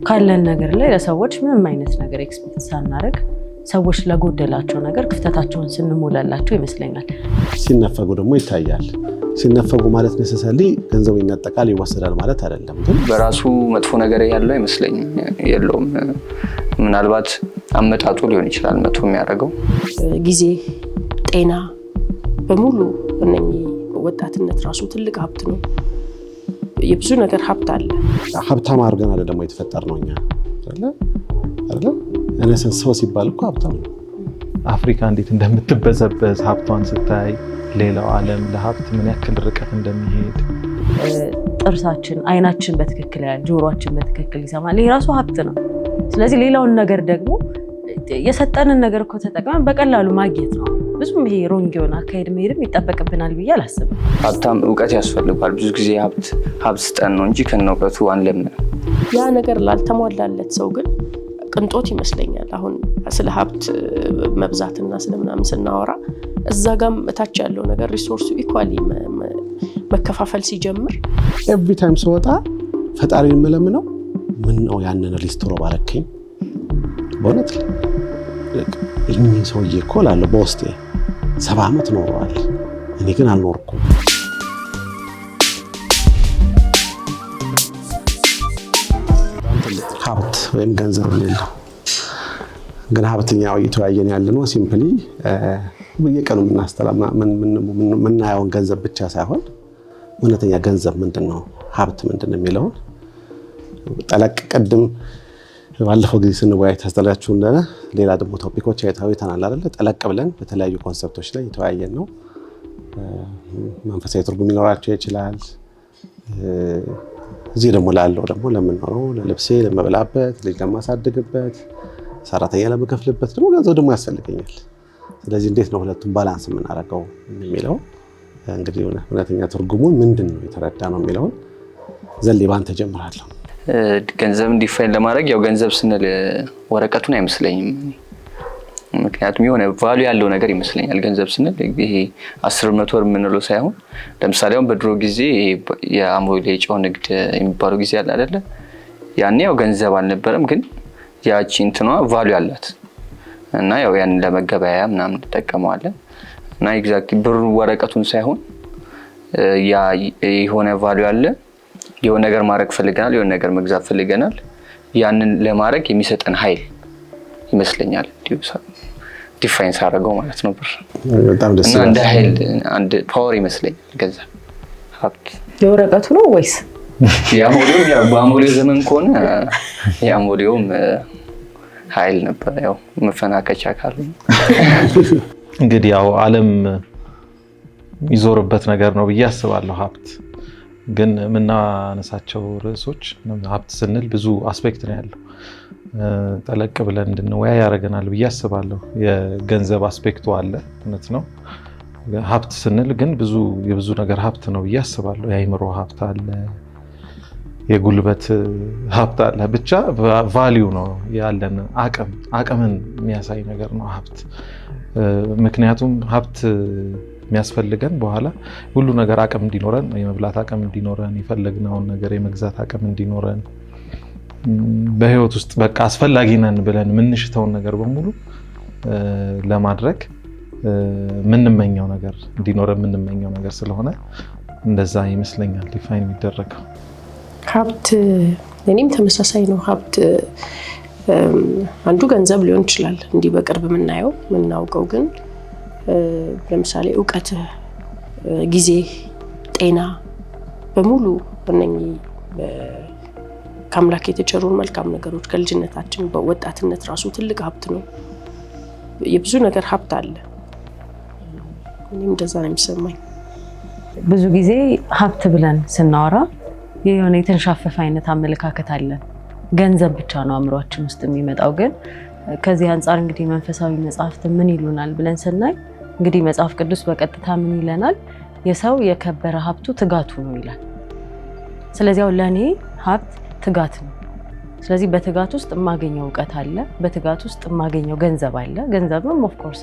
ካለን ነገር ላይ ለሰዎች ምንም አይነት ነገር ኤክስፔክት ሳናደርግ ሰዎች ለጎደላቸው ነገር ክፍተታቸውን ስንሞላላቸው ይመስለኛል። ሲነፈጉ ደግሞ ይታያል። ሲነፈጉ ማለት necessarily ገንዘቡ ይነጠቃል ይወሰዳል ማለት አይደለም። ግን በራሱ መጥፎ ነገር ያለው አይመስለኝም። የለውም። ምናልባት አመጣጡ ሊሆን ይችላል መጥፎ የሚያደርገው። ጊዜ፣ ጤና በሙሉ እነኚህ ወጣትነት ራሱ ትልቅ ሀብት ነው። የብዙ ነገር ሀብት አለ። ሀብታም አድርገን አይደለም የተፈጠርነው እኛ አይደለ? እነሰን ሰው ሲባል እኮ ሀብታም ነው። አፍሪካ እንዴት እንደምትበዘበዝ ሀብቷን ስታይ ሌላው ዓለም ለሀብት ምን ያክል ርቀት እንደሚሄድ ጥርሳችን፣ አይናችን በትክክል ያያል፣ ጆሮአችን በትክክል ይሰማል። ይሄ ራሱ ሀብት ነው። ስለዚህ ሌላውን ነገር ደግሞ የሰጠንን ነገር እኮ ተጠቅመን በቀላሉ ማግኘት ነው። ብዙም ይሄ ሮንግ የሆነ አካሄድ መሄድም ይጠበቅብናል ብዬ አላስብም። ሀብታም እውቀት ያስፈልጋል። ብዙ ጊዜ ሀብት ስጠን ነው እንጂ ከነ እውቀቱ አንለምንም። ያ ነገር ላልተሟላለት ሰው ግን ቅንጦት ይመስለኛል። አሁን ስለ ሀብት መብዛትና ስለምናምን ስናወራ እዛ ጋም እታች ያለው ነገር ሪሶርሱ ኢኳሊ መከፋፈል ሲጀምር ኤቭሪ ታይም ስወጣ ፈጣሪን የምለምነው ምን ነው ያንን ሊስትሮ ባረከኝ። በእውነት እኚህ ሰውዬ እኮ እላለሁ በውስጤ 70 ዓመት ኖረዋል፣ እኔ ግን አልኖርኩም። ሀብት ወይም ገንዘብ የሌለው ግን ሀብትኛው እየተወያየን ያለነው ሲምፕሊ በየቀኑ የምናየውን ገንዘብ ብቻ ሳይሆን እውነተኛ ገንዘብ ምንድነው፣ ሀብት ምንድነው የሚለውን ጠለቅ ቀድም ባለፈው ጊዜ ስንወያይ ታስተላልፋችሁ እንደነ ሌላ ደግሞ ቶፒኮች አይተናል አይደል? ጠለቅ ብለን በተለያዩ ኮንሰፕቶች ላይ የተወያየን ነው። መንፈሳዊ ትርጉም ሊኖራቸው ይችላል። እዚህ ደግሞ ላለው ደግሞ ለምንኖረው ለልብሴ ለመብላበት፣ ልጅ ለማሳደግበት፣ ሰራተኛ ለመከፍልበት ደግሞ ገንዘብ ደግሞ ያስፈልገኛል። ስለዚህ እንዴት ነው ሁለቱም ባላንስ የምናደርገው የሚለው እንግዲህ እውነተኛ ትርጉሙን ምንድነው የተረዳ ነው የሚለውን ዘሊባን ተጀምራለሁ። ገንዘብ ዲፋይን ለማድረግ ያው ገንዘብ ስንል ወረቀቱን አይመስለኝም። ምክንያቱም የሆነ ቫልዩ ያለው ነገር ይመስለኛል ገንዘብ ስንል። ይሄ 10 100 ብር የምንለው ሳይሆን ለምሳሌ አሁን በድሮ ጊዜ የአሞሌ ጨው ንግድ የሚባለው ጊዜ አለ አይደለ? ያኔ ያው ገንዘብ አልነበረም፣ ግን ያቺ እንትኗ ቫልዩ አላት እና ያው ያን ለመገበያያ ምናምን ተጠቀመዋለን እና ኤግዛክትሊ ብሩ ወረቀቱን ሳይሆን ያ የሆነ ቫልዩ አለ። የሆነ ነገር ማድረግ ፈልገናል፣ የሆነ ነገር መግዛት ፈልገናል። ያንን ለማድረግ የሚሰጠን ኃይል ይመስለኛል ዲፋይን ሳደርገው ማለት ነው ብር። በጣም ደስ ይላል። እንደ ኃይል አንድ ፓወር ይመስለኛል ገንዘብ። ሀብት የወረቀቱ ነው ወይስ የአሞሌው? ያው በአሞሌው ዘመን ከሆነ የአሞሌውም ኃይል ነበር። ያው መፈናከቻ ካሉ እንግዲህ ያው ዓለም ይዞርበት ነገር ነው ብዬ አስባለሁ ሀብት። ግን የምናነሳቸው ርዕሶች ሀብት ስንል ብዙ አስፔክት ነው ያለው። ጠለቅ ብለን እንድንወያይ ያደርገናል ብዬ አስባለሁ። የገንዘብ አስፔክቱ አለ፣ እውነት ነው። ሀብት ስንል ግን የብዙ ነገር ሀብት ነው ብዬ አስባለሁ። የአይምሮ ሀብት አለ፣ የጉልበት ሀብት አለ። ብቻ ቫልዩ ነው ያለን አቅምን የሚያሳይ ነገር ነው ሀብት። ምክንያቱም ሀብት የሚያስፈልገን በኋላ ሁሉ ነገር አቅም እንዲኖረን፣ የመብላት አቅም እንዲኖረን፣ የፈለግነውን ነገር የመግዛት አቅም እንዲኖረን፣ በህይወት ውስጥ በቃ አስፈላጊ ነን ብለን የምንሽተውን ነገር በሙሉ ለማድረግ የምንመኘው ነገር እንዲኖረን የምንመኘው ነገር ስለሆነ እንደዛ ይመስለኛል ዲፋይን የሚደረገው ሀብት። እኔም ተመሳሳይ ነው። ሀብት አንዱ ገንዘብ ሊሆን ይችላል እንዲህ በቅርብ የምናውቀው ግን ለምሳሌ እውቀት፣ ጊዜ፣ ጤና በሙሉ እነኚህ ከአምላክ የተቸሩን መልካም ነገሮች ከልጅነታችን በወጣትነት ራሱ ትልቅ ሀብት ነው። የብዙ ነገር ሀብት አለ። እኔም እንደዛ ነው የሚሰማኝ። ብዙ ጊዜ ሀብት ብለን ስናወራ የሆነ የተንሻፈፈ አይነት አመለካከት አለን። ገንዘብ ብቻ ነው አእምሯችን ውስጥ የሚመጣው። ግን ከዚህ አንጻር እንግዲህ መንፈሳዊ መጽሐፍት ምን ይሉናል ብለን ስናይ እንግዲህ መጽሐፍ ቅዱስ በቀጥታ ምን ይለናል? የሰው የከበረ ሀብቱ ትጋቱ ነው ይላል። ስለዚህ ለኔ ሀብት ትጋት ነው። ስለዚህ በትጋት ውስጥ የማገኘው እውቀት አለ፣ በትጋት ውስጥ የማገኘው ገንዘብ አለ። ገንዘብም ኦፍ ኮርስ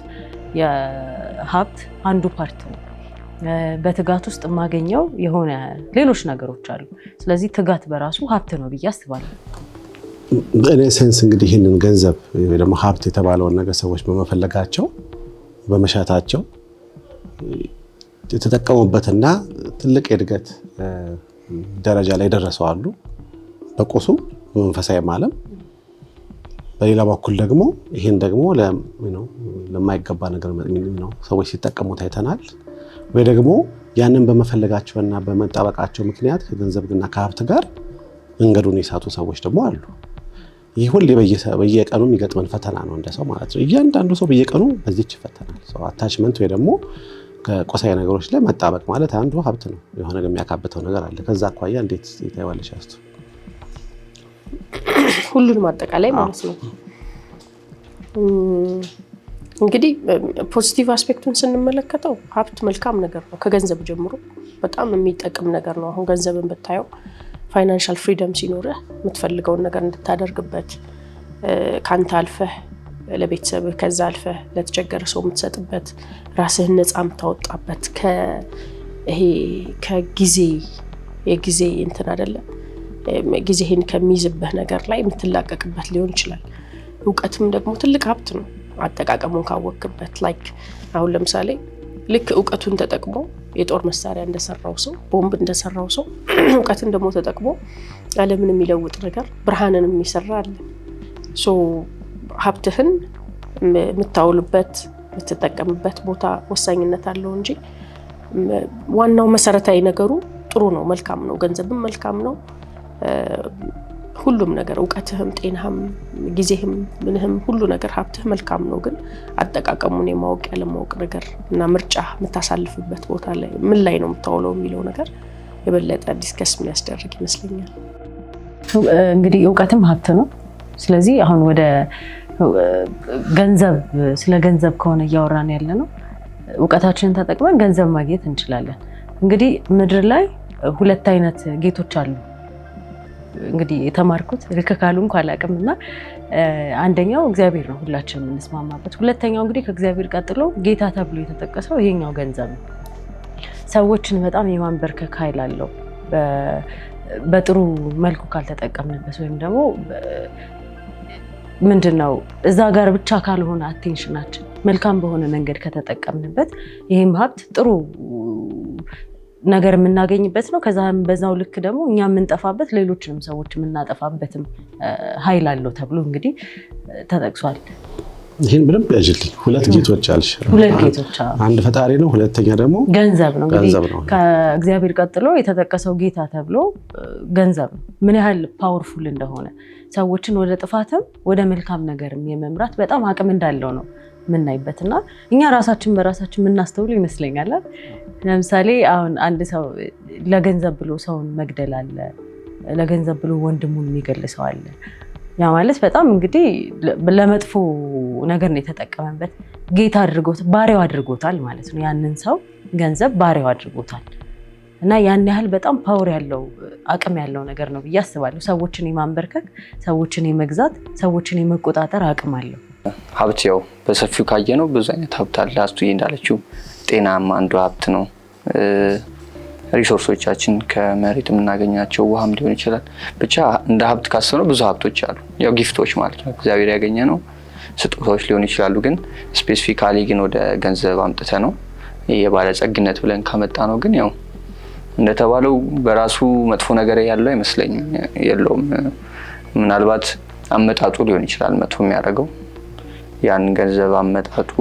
የሀብት አንዱ ፓርት ነው። በትጋት ውስጥ የማገኘው የሆነ ሌሎች ነገሮች አሉ። ስለዚህ ትጋት በራሱ ሀብት ነው ብዬ አስባለሁ። በእኔ ሴንስ እንግዲህ ይህንን ገንዘብ ወይ ደግሞ ሀብት የተባለውን ነገር ሰዎች በመፈለጋቸው በመሻታቸው የተጠቀሙበትና ትልቅ የእድገት ደረጃ ላይ ደረሰው አሉ በቁሱ በመንፈሳዊ ዓለም። በሌላ በኩል ደግሞ ይሄን ደግሞ ለማይገባ ነገር ነው ሰዎች ሲጠቀሙት አይተናል። ወይ ደግሞ ያንን በመፈለጋቸውና በመጣበቃቸው ምክንያት ከገንዘብና ከሀብት ጋር መንገዱን የሳቱ ሰዎች ደግሞ አሉ። ይህ ሁሌ በየቀኑ የሚገጥመን ፈተና ነው እንደ ሰው ማለት ነው። እያንዳንዱ ሰው በየቀኑ በዚህች ይፈተናል። ሰው አታችመንት ወይ ደግሞ ከቁሳዊ ነገሮች ላይ መጣበቅ ማለት አንዱ ሀብት ነው። የሆነ የሚያካብተው ነገር አለ። ከዛ አኳያ እንዴት ይታያለሽ? አስቱ ሁሉንም አጠቃላይ ማለት ነው። እንግዲህ ፖዚቲቭ አስፔክቱን ስንመለከተው ሀብት መልካም ነገር ነው። ከገንዘብ ጀምሮ በጣም የሚጠቅም ነገር ነው። አሁን ገንዘብን ብታየው ፋይናንሻል ፍሪደም ሲኖርህ የምትፈልገውን ነገር እንድታደርግበት ካንተ አልፈህ ለቤተሰብህ ከዛ አልፈህ ለተቸገረ ሰው የምትሰጥበት ራስህን ነፃ የምታወጣበት ከጊዜ የጊዜ እንትን አይደለም ጊዜህን ከሚይዝብህ ነገር ላይ የምትላቀቅበት ሊሆን ይችላል። እውቀትም ደግሞ ትልቅ ሀብት ነው አጠቃቀሙን ካወቅበት። ላይክ አሁን ለምሳሌ ልክ እውቀቱን ተጠቅሞ የጦር መሳሪያ እንደሰራው ሰው ቦምብ እንደሰራው ሰው እውቀትን ደግሞ ተጠቅሞ ዓለምን የሚለውጥ ነገር ብርሃንን የሚሰራ አለ። ሶ ሀብትህን የምታውልበት የምትጠቀምበት ቦታ ወሳኝነት አለው እንጂ ዋናው መሰረታዊ ነገሩ ጥሩ ነው፣ መልካም ነው። ገንዘብም መልካም ነው። ሁሉም ነገር እውቀትህም፣ ጤናህም፣ ጊዜህም፣ ምንህም ሁሉ ነገር ሀብትህ መልካም ነው። ግን አጠቃቀሙን የማወቅ ያለማወቅ ነገር እና ምርጫ የምታሳልፍበት ቦታ ላይ ምን ላይ ነው የምታውለው የሚለው ነገር የበለጠ ዲስከስ የሚያስደርግ ይመስለኛል። እንግዲህ እውቀትም ሀብት ነው። ስለዚህ አሁን ወደ ገንዘብ ስለ ገንዘብ ከሆነ እያወራን ያለ ነው። እውቀታችንን ተጠቅመን ገንዘብ ማግኘት እንችላለን። እንግዲህ ምድር ላይ ሁለት አይነት ጌቶች አሉ። እንግዲህ የተማርኩት ልክ ካሉ እንኳን አላውቅምና አንደኛው እግዚአብሔር ነው ሁላችንም የምንስማማበት። ሁለተኛው እንግዲህ ከእግዚአብሔር ቀጥሎ ጌታ ተብሎ የተጠቀሰው ይሄኛው ገንዘብ ነው። ሰዎችን በጣም የማንበርከክ ኃይል አለው በጥሩ መልኩ ካልተጠቀምንበት፣ ወይም ደግሞ ምንድነው እዛ ጋር ብቻ ካልሆነ አቴንሽናችን መልካም በሆነ መንገድ ከተጠቀምንበት ይሄም ሀብት ጥሩ ነገር የምናገኝበት ነው። ከዛም በዛው ልክ ደግሞ እኛ የምንጠፋበት ሌሎችንም ሰዎች የምናጠፋበትም ኃይል አለው ተብሎ እንግዲህ ተጠቅሷል። ይሄን በደንብ ያጅልኝ። ሁለት ጌቶች አልሽ። ሁለት ጌቶች፣ አንድ ፈጣሪ ነው፣ ሁለተኛ ደግሞ ገንዘብ ነው። እንግዲህ ከእግዚአብሔር ቀጥሎ የተጠቀሰው ጌታ ተብሎ ገንዘብ ነው። ምን ያህል ፓወርፉል እንደሆነ ሰዎችን ወደ ጥፋትም ወደ መልካም ነገርም የመምራት በጣም አቅም እንዳለው ነው የምናይበትና እኛ ራሳችን በራሳችን የምናስተውሉ ይመስለኛል። ለምሳሌ አሁን አንድ ሰው ለገንዘብ ብሎ ሰውን መግደል አለ፣ ለገንዘብ ብሎ ወንድሙን የሚገል ሰው አለ። ያ ማለት በጣም እንግዲህ ለመጥፎ ነገር ነው የተጠቀመበት። ጌታ አድርጎት ባሪያው አድርጎታል ማለት ነው። ያንን ሰው ገንዘብ ባሪያው አድርጎታል እና ያን ያህል በጣም ፓወር ያለው አቅም ያለው ነገር ነው ብዬ አስባለሁ። ሰዎችን የማንበርከክ፣ ሰዎችን የመግዛት፣ ሰዎችን የመቆጣጠር አቅም አለው። ሀብት ያው በሰፊው ካየ ነው ብዙ አይነት ሀብት አለ። አስቱዬ እንዳለችው ጤናም አንዱ ሀብት ነው። ሪሶርሶቻችን ከመሬት የምናገኛቸው ውሃም ሊሆን ይችላል። ብቻ እንደ ሀብት ካሰብነው ብዙ ሀብቶች አሉ። ያው ጊፍቶች ማለት ነው፣ እግዚአብሔር ያገኘ ነው ስጦታዎች ሊሆን ይችላሉ። ግን ስፔሲፊካሊ ግን ወደ ገንዘብ አምጥተ ነው የባለጸግነት ብለን ካመጣ ነው ግን ያው እንደተባለው በራሱ መጥፎ ነገር ያለው አይመስለኝም፣ የለውም። ምናልባት አመጣጡ ሊሆን ይችላል መጥፎ የሚያደርገው። ያን ገንዘብ አመጣጡ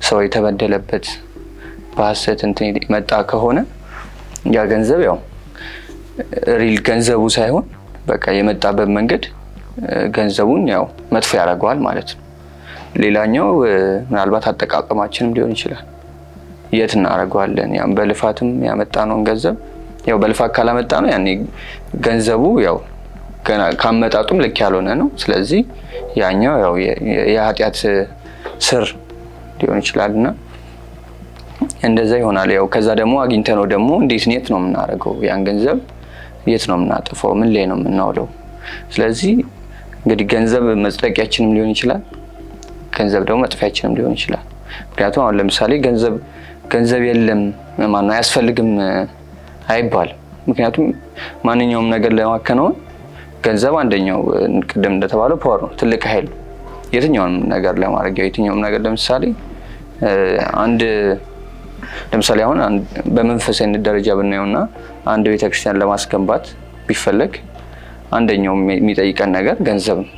ሰው የተበደለበት በሐሰት እንትን መጣ ከሆነ ያ ገንዘብ ያው ሪል ገንዘቡ ሳይሆን በቃ የመጣበት መንገድ ገንዘቡን ያው መጥፎ ያደርገዋል ማለት ነው። ሌላኛው ምናልባት አጠቃቀማችንም ሊሆን ይችላል። የት እናደርገዋለን? ያም በልፋትም ያመጣነውን ገንዘብ ያው በልፋት ካላመጣ ነው ያኔ ገንዘቡ ያው ገና ካመጣጡም ልክ ያልሆነ ነው። ስለዚህ ያኛው ያው የኃጢአት ስር ሊሆን ይችላልና እንደዛ ይሆናል። ያው ከዛ ደግሞ አግኝተነው ደግሞ እንዴት የት ነው የምናደርገው? ያን ገንዘብ የት ነው የምናጠፋው? ምን ላይ ነው የምናውለው? ስለዚህ እንግዲህ ገንዘብ መጽደቂያችንም ሊሆን ይችላል፣ ገንዘብ ደግሞ መጥፊያችንም ሊሆን ይችላል። ምክንያቱም አሁን ለምሳሌ ገንዘብ የለም ማነው አያስፈልግም አይባልም። ምክንያቱም ማንኛውም ነገር ለማከናወን ገንዘብ አንደኛው ቅድም እንደተባለው ፓወር ነው፣ ትልቅ ኃይል ነው የትኛውንም ነገር ለማድረግ። የትኛውም ነገር ለምሳሌ አሁን በመንፈሳዊነት ደረጃ ብናየውና አንድ ቤተክርስቲያን ለማስገንባት ቢፈለግ አንደኛው የሚጠይቀን ነገር ገንዘብ ነው፣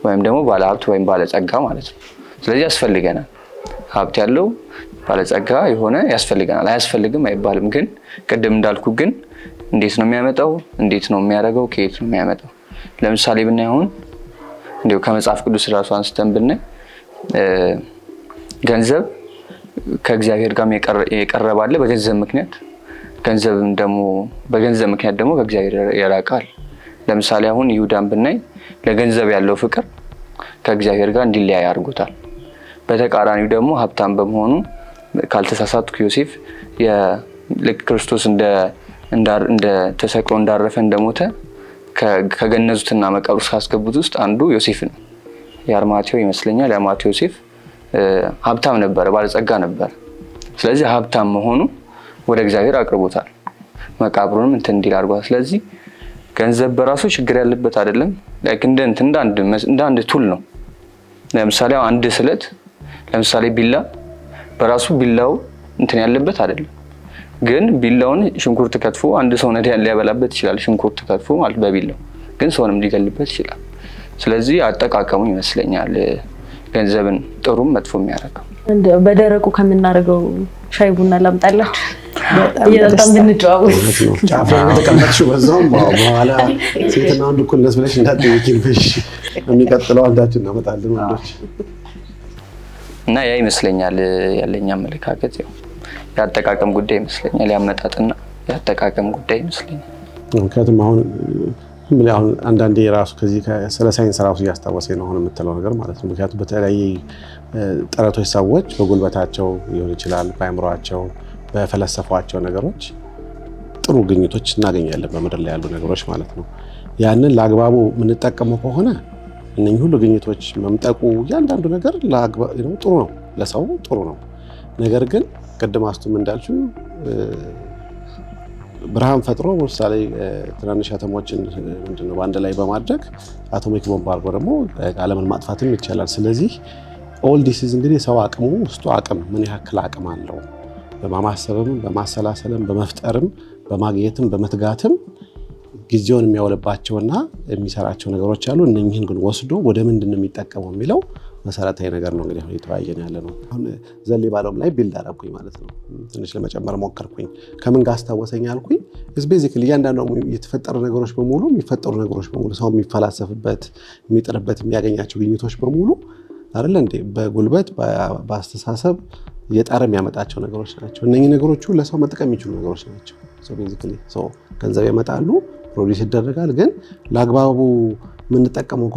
ወይም ደግሞ ባለሀብት ወይም ባለጸጋ ማለት ነው። ስለዚህ ያስፈልገናል፣ ሀብት ያለው ባለጸጋ የሆነ ያስፈልገናል። አያስፈልግም አይባልም። ግን ቅድም እንዳልኩ ግን እንዴት ነው የሚያመጣው? እንዴት ነው የሚያደርገው? ከየት ነው የሚያመጣው? ለምሳሌ ብናይ አሁን እንዲሁ ከመጽሐፍ ቅዱስ ራሱ አንስተን ብናይ ገንዘብ ከእግዚአብሔር ጋር የቀረባለ በገንዘብ ምክንያት፣ በገንዘብ ምክንያት ደግሞ ከእግዚአብሔር ያራቃል። ለምሳሌ አሁን ይሁዳን ብናይ ለገንዘብ ያለው ፍቅር ከእግዚአብሔር ጋር እንዲለያይ አድርጎታል። በተቃራኒው ደግሞ ሀብታም በመሆኑ ካልተሳሳትኩ ዮሴፍ ልክ ክርስቶስ እንደ ተሰቅሎ እንዳረፈ እንደሞተ ከገነዙትና መቃብር ውስጥ ካስገቡት ውስጥ አንዱ ዮሴፍ ነው። የአርማቴዎ ይመስለኛል። የአርማቴዎ ዮሴፍ ሀብታም ነበረ፣ ባለጸጋ ነበረ። ስለዚህ ሀብታም መሆኑ ወደ እግዚአብሔር አቅርቦታል፣ መቃብሩንም እንዲል አድርጓል። ስለዚህ ገንዘብ በራሱ ችግር ያለበት አይደለም። ላይክ እንደ አንድ ቱል ነው። ለምሳሌ አንድ ስለት፣ ለምሳሌ ቢላ በራሱ ቢላው ያለበት አይደለም። ግን ቢላውን ሽንኩርት ከትፎ አንድ ሰው ነዳያን ሊያበላበት ይችላል። ሽንኩርት ከትፎ ማለት በቢላው ግን ሰውንም ሊገልበት ይችላል። ስለዚህ አጠቃቀሙ ይመስለኛል ገንዘብን ጥሩም መጥፎ የሚያደርገው። በደረቁ ከምናደርገው ሻይ ቡና ላምጣላችሁ እየጠጣን ብንጨዋወት። ጫፍ ላይ ተቀመጥሽው በዛውም በኋላ ሴትና ወንድ እኩልነት ብለሽ እንዳትጠይቂኝ ብሽ የሚቀጥለው አንዳችን እናመጣለን ወንዶች። እና ያ ይመስለኛል ያለኝ አመለካከት ያው የአጠቃቀም ጉዳይ ይመስለኛል። ያመጣጥና የአጠቃቀም ጉዳይ ይመስለኛል። ምክንያቱም አሁን አንዳንዴ ራሱ ከዚህ ስለ ሳይንስ ራሱ እያስታወሰኝ ነው አሁን የምትለው ነገር ማለት ነው። ምክንያቱም በተለያየ ጥረቶች ሰዎች በጉልበታቸው ሊሆን ይችላል፣ በአእምሯቸው በፈለሰፏቸው ነገሮች ጥሩ ግኝቶች እናገኛለን በምድር ላይ ያሉ ነገሮች ማለት ነው። ያንን ለአግባቡ የምንጠቀመው ከሆነ እነኚህ ሁሉ ግኝቶች መምጠቁ እያንዳንዱ ነገር ጥሩ ነው፣ ለሰው ጥሩ ነው። ነገር ግን ቅድም አስቱም እንዳልችው ብርሃን ፈጥሮ ምሳሌ ትናንሽ አተሞችን በአንድ ላይ በማድረግ አቶሚክ ቦምብ አድርጎ ደግሞ ዓለምን ማጥፋትም ይቻላል። ስለዚህ ኦል ዲስ ኢዝ እንግዲህ ሰው አቅሙ ውስጡ አቅም ምን ያክል አቅም አለው በማማሰብም በማሰላሰልም በመፍጠርም በማግኘትም በመትጋትም ጊዜውን የሚያውልባቸውና የሚሰራቸው ነገሮች አሉ። እነኚህን ግን ወስዶ ወደ ምንድን ነው የሚጠቀመው የሚለው መሰረታዊ ነገር ነው። እንግዲህ አሁን እየተወያየን ያለ ነው። አሁን ዘሌ ባለውም ላይ ቢልድ አደረኩኝ ማለት ነው። ትንሽ ለመጨመር ሞከርኩኝ። ከምን ጋር አስታወሰኝ አልኩኝ is basically እያንዳንዱ የተፈጠሩ ነገሮች በሙሉ የሚፈጠሩ ነገሮች በሙሉ ሰው የሚፈላሰፍበት የሚጥርበት የሚያገኛቸው ግኝቶች በሙሉ አይደል እንዴ በጉልበት በአስተሳሰብ የጣረ የሚያመጣቸው ነገሮች ናቸው። እነኚህ ነገሮቹ ለሰው መጥቀም የሚችሉ ነገሮች ናቸው። so basically ገንዘብ ያመጣሉ፣ ፕሮዲስ ይደረጋል። ግን ለአግባቡ የምንጠቀመው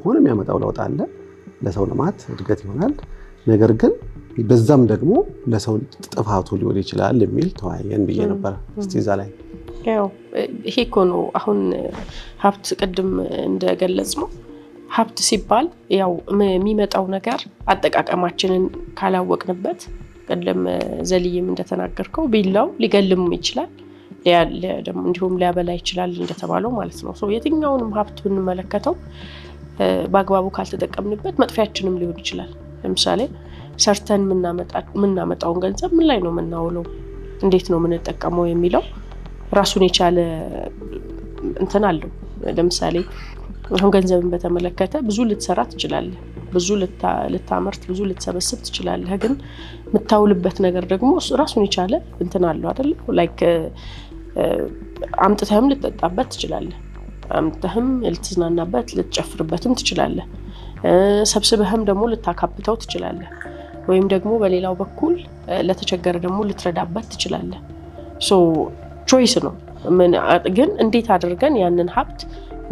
ከሆነ የሚያመጣው ለውጥ አለ፣ ለሰው ልማት እድገት ይሆናል። ነገር ግን በዛም ደግሞ ለሰው ጥፋቱ ሊሆን ይችላል የሚል ተወያየን ብዬ ነበር። እስቲ እዛ ላይ ያው ይሄ እኮ ነው አሁን ሀብት ቅድም እንደገለጽ ነው። ሀብት ሲባል ያው የሚመጣው ነገር አጠቃቀማችንን ካላወቅንበት ቅድም ዘልይም እንደተናገርከው ቢላው ሊገልም ይችላል፣ ደግሞ እንዲሁም ሊያበላ ይችላል እንደተባለው ማለት ነው። የትኛውንም ሀብት ብንመለከተው በአግባቡ ካልተጠቀምንበት መጥፊያችንም ሊሆን ይችላል። ለምሳሌ ሰርተን የምናመጣውን ገንዘብ ምን ላይ ነው የምናውለው፣ እንዴት ነው የምንጠቀመው የሚለው ራሱን የቻለ እንትን አለው። ለምሳሌ አሁን ገንዘብን በተመለከተ ብዙ ልትሰራ ትችላለህ፣ ብዙ ልታመርት፣ ብዙ ልትሰበስብ ትችላለህ። ግን የምታውልበት ነገር ደግሞ ራሱን የቻለ እንትን አለው አይደለ? ላይክ አምጥተህም ልትጠጣበት ትችላለህ፣ አምጥተህም ልትዝናናበት ልትጨፍርበትም ትችላለህ፣ ሰብስበህም ደግሞ ልታካብተው ትችላለህ፣ ወይም ደግሞ በሌላው በኩል ለተቸገረ ደግሞ ልትረዳበት ትችላለህ። ቾይስ ነው። ግን እንዴት አድርገን ያንን ሀብት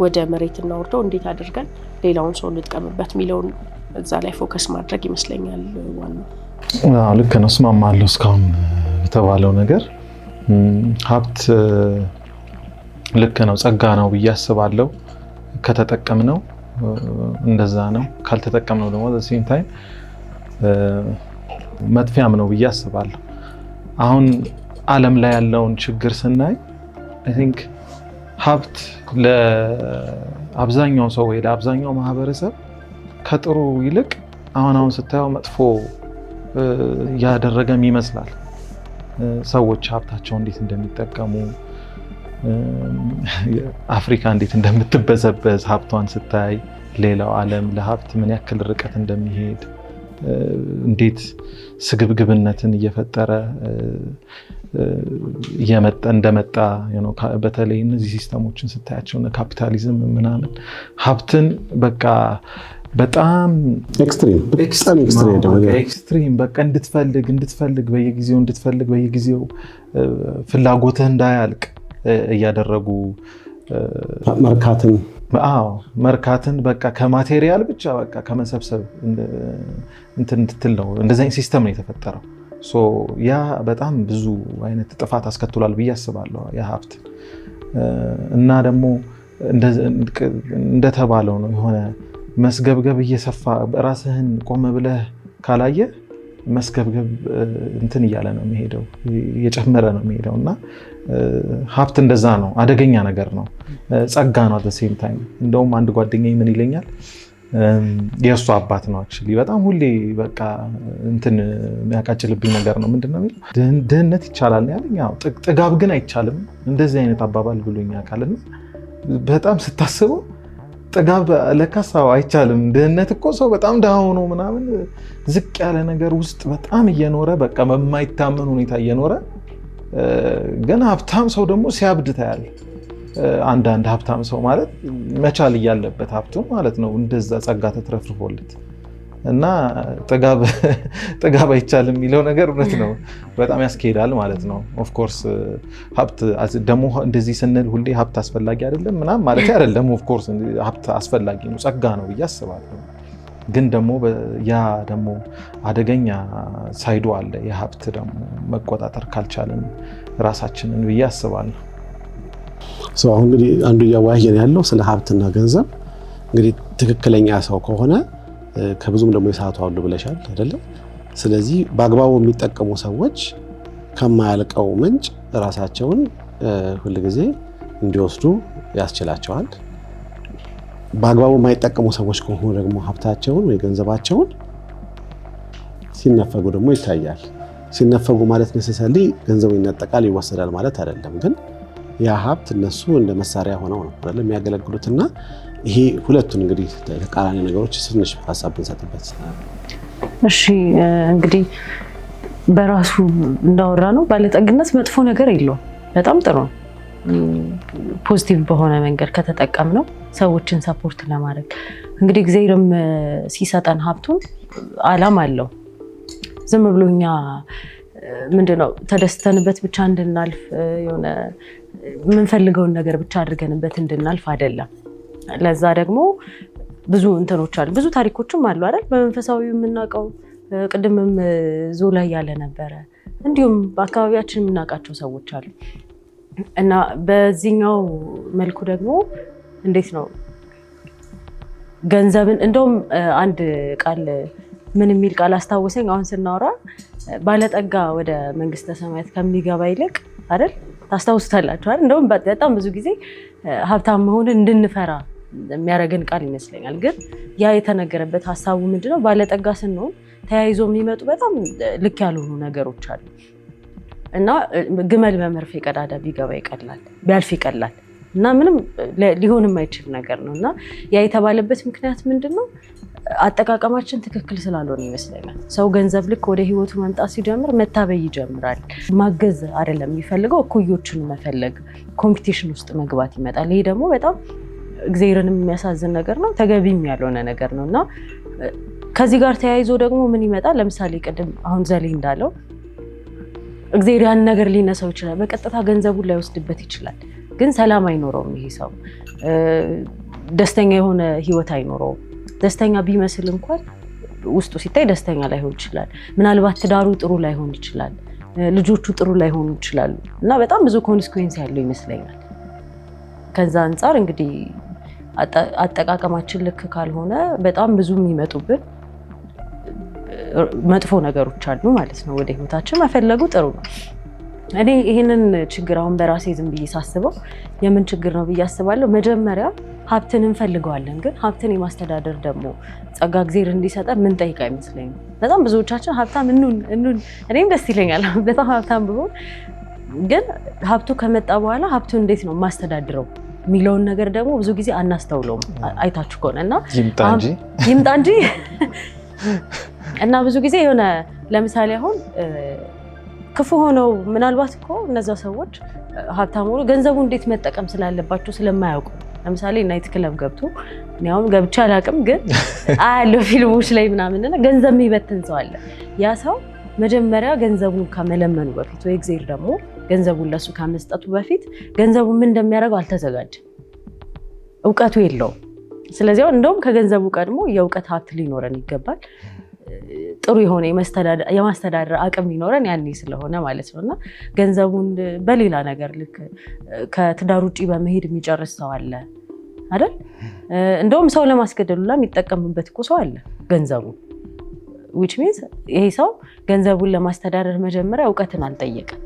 ወደ መሬት እናወርደው፣ እንዴት አድርገን ሌላውን ሰው እንጥቀምበት የሚለውን እዛ ላይ ፎከስ ማድረግ ይመስለኛል ዋናው። ልክ ነው፣ እስማማለሁ። እስካሁን የተባለው ነገር ሀብት ልክ ነው፣ ጸጋ ነው ብዬ አስባለሁ። ከተጠቀምነው እንደዛ ነው፣ ካልተጠቀምነው ደግሞ ሴም ታይም መጥፊያም ነው ብዬ አስባለሁ። አሁን ዓለም ላይ ያለውን ችግር ስናይ አይ ቲንክ ሀብት ለአብዛኛው ሰው ወይ ለአብዛኛው ማህበረሰብ ከጥሩ ይልቅ አሁን ስታየው መጥፎ ያደረገም ይመስላል። ሰዎች ሀብታቸው እንዴት እንደሚጠቀሙ፣ አፍሪካ እንዴት እንደምትበዘበዝ ሀብቷን ስታይ፣ ሌላው ዓለም ለሀብት ምን ያክል ርቀት እንደሚሄድ፣ እንዴት ስግብግብነትን እየፈጠረ እንደመጣ በተለይ እነዚህ ሲስተሞችን ስታያቸው ካፒታሊዝም ምናምን ሀብትን በቃ በጣም ኤክስትሪም በቃ እንድትፈልግ በየጊዜው ፍላጎትህ እንዳያልቅ እያደረጉ መርካትን በቃ ከማቴሪያል ብቻ በቃ ከመሰብሰብ እንድትል ነው። እንደዚህ አይነት ሲስተም ነው የተፈጠረው። ያ በጣም ብዙ አይነት ጥፋት አስከትሏል ብዬ አስባለሁ ያ ሀብት። እና ደግሞ እንደተባለው ነው የሆነ መስገብገብ እየሰፋ ራስህን ቆም ብለህ ካላየ መስገብገብ እንትን እያለ ነው የሚሄደው፣ እየጨመረ ነው የሚሄደው። እና ሀብት እንደዛ ነው፣ አደገኛ ነገር ነው፣ ጸጋ ነው። አት ሴም ታይም እንደውም አንድ ጓደኛዬ ምን ይለኛል፣ የእሱ አባት ነው አክቹዋሊ በጣም ሁሌ በቃ እንትን የሚያቃጭልብኝ ነገር ነው። ምንድነው የሚለው ድህነት ይቻላል ያለኝ፣ ያው ጥጋብ ግን አይቻልም እንደዚህ አይነት አባባል ብሎኝ ያውቃልና በጣም ስታስበው ጥጋብ ለካሳው አይቻልም። ድህነት እኮ ሰው በጣም ድሃ ሆኖ ምናምን ዝቅ ያለ ነገር ውስጥ በጣም እየኖረ በቃ በማይታመን ሁኔታ እየኖረ ግን ሀብታም ሰው ደግሞ ሲያብድ ታያለህ። አንዳንድ ሀብታም ሰው ማለት መቻል እያለበት ሀብቱ ማለት ነው እንደዛ ጸጋ ተትረፍርፎለት እና ጥጋብ አይቻልም የሚለው ነገር እውነት ነው፣ በጣም ያስኬዳል ማለት ነው። ኦፍኮርስ ሀብት ደግሞ እንደዚህ ስንል ሁሌ ሀብት አስፈላጊ አይደለም ምናምን ማለት አይደለም። ኦፍኮርስ ሀብት አስፈላጊ ነው፣ ጸጋ ነው ብዬ አስባለሁ። ግን ደግሞ ያ ደግሞ አደገኛ ሳይዶ አለ የሀብት ደግሞ መቆጣጠር ካልቻለን ራሳችንን ብዬ አስባለሁ። አሁን እንግዲህ አንዱ እያዋየን ያለው ስለ ሀብትና ገንዘብ እንግዲህ ትክክለኛ ሰው ከሆነ ከብዙም ደግሞ የሰዓቱ አሉ ብለሻል አይደለም። ስለዚህ በአግባቡ የሚጠቀሙ ሰዎች ከማያልቀው ምንጭ ራሳቸውን ሁልጊዜ እንዲወስዱ ያስችላቸዋል። በአግባቡ የማይጠቀሙ ሰዎች ከሆኑ ደግሞ ሀብታቸውን ወይ ገንዘባቸውን ሲነፈጉ ደግሞ ይታያል። ሲነፈጉ ማለት ነሰሰሊ ገንዘቡ ይነጠቃል ይወሰዳል ማለት አይደለም። ግን ያ ሀብት እነሱ እንደ መሳሪያ ሆነው ነው አይደል የሚያገለግሉትና ይሄ ሁለቱን እንግዲህ ተቃራኒ ነገሮች ትንሽ ሀሳብ ብንሰጥበት። እሺ እንግዲህ በራሱ እንዳወራ ነው ባለጠግነት መጥፎ ነገር የለውም፣ በጣም ጥሩ ነው። ፖዚቲቭ በሆነ መንገድ ከተጠቀምነው ሰዎችን ሰፖርት ለማድረግ እንግዲህ እግዚአብሔርም ሲሰጠን ሀብቱን ዓላማ አለው። ዝም ብሎ እኛ ምንድነው ተደስተንበት ብቻ እንድናልፍ የሆነ የምንፈልገውን ነገር ብቻ አድርገንበት እንድናልፍ አይደለም። ለዛ ደግሞ ብዙ እንትኖች አሉ፣ ብዙ ታሪኮችም አሉ አይደል? በመንፈሳዊ የምናውቀው ቅድምም ዞላ ያለ ነበረ፣ እንዲሁም በአካባቢያችን የምናውቃቸው ሰዎች አሉ። እና በዚህኛው መልኩ ደግሞ እንዴት ነው ገንዘብን እንደውም አንድ ቃል ምን የሚል ቃል አስታወሰኝ አሁን ስናወራ፣ ባለጠጋ ወደ መንግስተ ሰማያት ከሚገባ ይልቅ አይደል? ታስታውሱታላችሁ አይደል? እንደውም በጣም ብዙ ጊዜ ሀብታም መሆንን እንድንፈራ የሚያደርገን ቃል ይመስለኛል። ግን ያ የተነገረበት ሀሳቡ ምንድነው? ባለጠጋ ስንሆን ተያይዞ የሚመጡ በጣም ልክ ያልሆኑ ነገሮች አሉ እና ግመል በመርፌ ቀዳዳ ቢገባ ይቀላል፣ ቢያልፍ ይቀላል እና ምንም ሊሆን የማይችል ነገር ነው። እና ያ የተባለበት ምክንያት ምንድነው? አጠቃቀማችን ትክክል ስላልሆነ ይመስለኛል። ሰው ገንዘብ ልክ ወደ ህይወቱ መምጣት ሲጀምር መታበይ ይጀምራል። ማገዝ አይደለም የሚፈልገው፣ እኩዮችን መፈለግ፣ ኮምፒቲሽን ውስጥ መግባት ይመጣል። ይሄ ደግሞ በጣም እግዚአብሔርንም የሚያሳዝን ነገር ነው፣ ተገቢም ያልሆነ ነገር ነው። እና ከዚህ ጋር ተያይዞ ደግሞ ምን ይመጣል? ለምሳሌ ቅድም አሁን ዘሌ እንዳለው እግዚአብሔር ያን ነገር ሊነሳው ይችላል። በቀጥታ ገንዘቡን ላይወስድበት ይችላል። ግን ሰላም አይኖረውም። ይሄ ሰው ደስተኛ የሆነ ህይወት አይኖረውም። ደስተኛ ቢመስል እንኳን ውስጡ ሲታይ ደስተኛ ላይሆን ይችላል። ምናልባት ትዳሩ ጥሩ ላይሆን ይችላል፣ ልጆቹ ጥሩ ላይሆኑ ይችላሉ። እና በጣም ብዙ ኮንሲኩዌንስ ያለው ይመስለኛል። ከዛ አንጻር እንግዲህ አጠቃቀማችን ልክ ካልሆነ በጣም ብዙ የሚመጡብን መጥፎ ነገሮች አሉ ማለት ነው። ወደ ህይወታችን መፈለጉ ጥሩ ነው። እኔ ይሄንን ችግር አሁን በራሴ ዝም ብዬ ሳስበው የምን ችግር ነው ብዬ አስባለሁ። መጀመሪያ ሀብትን እንፈልገዋለን፣ ግን ሀብትን የማስተዳደር ደግሞ ጸጋ እግዚአብሔር እንዲሰጠን ምን ጠይቅ አይመስለኝም። በጣም ብዙዎቻችን ሀብታም እንሁን እኔም ደስ ይለኛል በጣም ሀብታም ብሆን፣ ግን ሀብቱ ከመጣ በኋላ ሀብቱን እንዴት ነው የማስተዳድረው የሚለውን ነገር ደግሞ ብዙ ጊዜ አናስተውለውም። አይታችሁ ከሆነ እና ይምጣ እንጂ እና ብዙ ጊዜ የሆነ ለምሳሌ አሁን ክፉ ሆነው ምናልባት እኮ እነዛ ሰዎች ሀብታም ሆኖ ገንዘቡ እንዴት መጠቀም ስላለባቸው ስለማያውቁ፣ ለምሳሌ ናይት ክለብ ገብቶ እኔም ገብቼ አላውቅም፣ ግን አያለው ፊልሞች ላይ ምናምን ገንዘብ የሚበትን ሰው አለ። ያ ሰው መጀመሪያ ገንዘቡን ከመለመኑ በፊት ወይ እግዚአብሔር ደግሞ ገንዘቡን ለሱ ከመስጠቱ በፊት ገንዘቡ ምን እንደሚያደርገው አልተዘጋጀም፣ እውቀቱ የለውም። ስለዚህ እንደውም ከገንዘቡ ቀድሞ የእውቀት ሀብት ሊኖረን ይገባል። ጥሩ የሆነ የማስተዳደር አቅም ሊኖረን ያኔ ስለሆነ ማለት ነው። እና ገንዘቡን በሌላ ነገር ልክ ከትዳር ውጭ በመሄድ የሚጨርስ ሰው አለ አይደል? እንደውም ሰው ለማስገደል ሁላ የሚጠቀምበት እኮ ሰው አለ ገንዘቡ። which means ይሄ ሰው ገንዘቡን ለማስተዳደር መጀመሪያ እውቀትን አልጠየቀም፣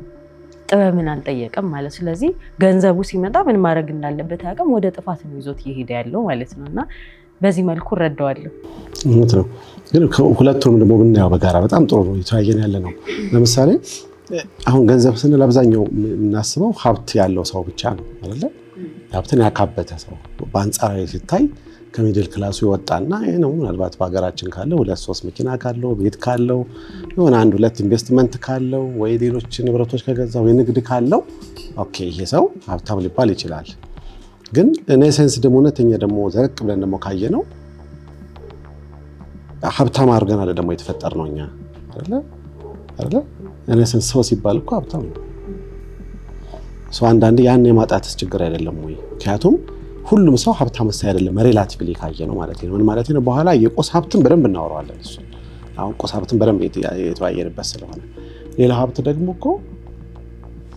ጥበብን አልጠየቀም ማለት። ስለዚህ ገንዘቡ ሲመጣ ምን ማድረግ እንዳለበት አያውቅም፣ ወደ ጥፋት ነው ይዞት እየሄደ ያለው ማለት ነው። እና በዚህ መልኩ እረዳዋለሁ። እውነት ነው። ግን ሁለቱንም ደግሞ ብናየው በጋራ በጣም ጥሩ ነው የተወያየን ያለ ነው። ለምሳሌ አሁን ገንዘብ ስንል አብዛኛው የምናስበው ሀብት ያለው ሰው ብቻ ነው አይደለ? ሀብትን ያካበተ ሰው በአንጻራዊ ሲታይ ከሚድል ክላሱ ይወጣና ይሄ ነው። ምናልባት በሀገራችን ካለው 2-3 መኪና ካለው ቤት ካለው የሆነ 1-2 ኢንቨስትመንት ካለው ወይ ሌሎች ንብረቶች ከገዛው ወይ ንግድ ካለው ኦኬ ይሄ ሰው ሀብታም ሊባል ይችላል። ግን እኔ ሴንስ ደግሞ እውነተኛ ደግሞ ዘረቅ ብለን ደግሞ ካየ ነው ሀብታም አድርገን አይደል ደግሞ የተፈጠር ነው እኛ አይደለ? እኔ ሴንስ ሰው ሲባል እኮ ሀብታም ነው ሰው። አንዳንዴ ያን የማጣትስ ችግር አይደለም ወይ? ምክንያቱም ሁሉም ሰው ሀብታም አይደለም ሪላቲቭሊ ካየ ነው ማለት ነው። ምን ማለት ነው? በኋላ የቁስ ሀብትን በደንብ እናወራዋለን። እሱ አሁን ቁስ ሀብትን በደንብ የተወያየንበት ስለሆነ፣ ሌላ ሀብት ደግሞ እኮ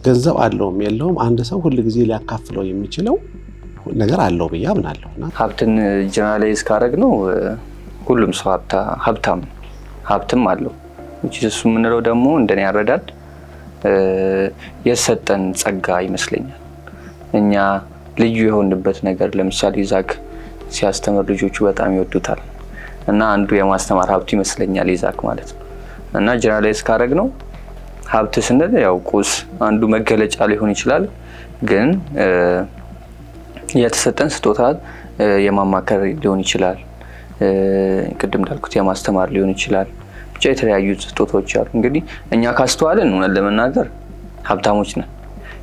ገንዘብ አለውም የለውም አንድ ሰው ሁሉ ጊዜ ሊያካፍለው የሚችለው ነገር አለው ብዬ አምናለሁ። እና ሀብትን ጀነራላይዝ ካደረግ ነው ሁሉም ሰው ሀብትም አለው። እሱ የምንለው ደግሞ እንደኔ ያረዳድ የሰጠን ጸጋ ይመስለኛል። እኛ ልዩ የሆንበት ነገር ለምሳሌ ይዛክ ሲያስተምር ልጆቹ በጣም ይወዱታል እና አንዱ የማስተማር ሀብት ይመስለኛል ይዛክ ማለት ነው። እና ጀነራላይዝ ካደረግ ነው ሀብት ስንል ያው ቁስ አንዱ መገለጫ ሊሆን ይችላል፣ ግን የተሰጠን ስጦታ የማማከር ሊሆን ይችላል፣ ቅድም እንዳልኩት የማስተማር ሊሆን ይችላል። ብቻ የተለያዩ ስጦታዎች አሉ። እንግዲህ እኛ ካስተዋልን እውነት ለመናገር ሀብታሞች ነን፣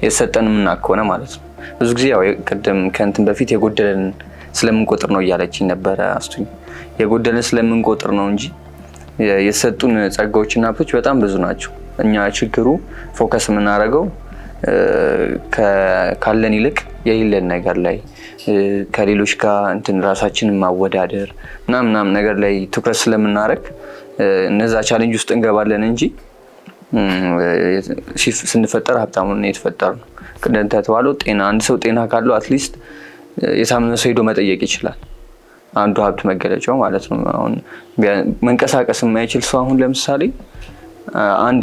የተሰጠን የምናከሆነ ማለት ነው። ብዙ ጊዜ ያው ቅድም ከእንትን በፊት የጎደለን ስለምንቆጥር ነው እያለችኝ ነበረ አስቱኝ። የጎደለን ስለምንቆጥር ነው እንጂ የተሰጡን ጸጋዎችና ሀብቶች በጣም ብዙ ናቸው። እኛ ችግሩ ፎከስ የምናደርገው ካለን ይልቅ የሌለን ነገር ላይ ከሌሎች ጋር እንትን ራሳችንን ማወዳደር ምናምን ነገር ላይ ትኩረት ስለምናደርግ እነዛ ቻሌንጅ ውስጥ እንገባለን እንጂ ስንፈጠር ሀብታሙን የተፈጠር ነው። ቅድም ተባለው ጤና፣ አንድ ሰው ጤና ካለው አትሊስት የታመመ ሰው ሄዶ መጠየቅ ይችላል። አንዱ ሀብት መገለጫው ማለት ነው። አሁን መንቀሳቀስ የማይችል ሰው አሁን ለምሳሌ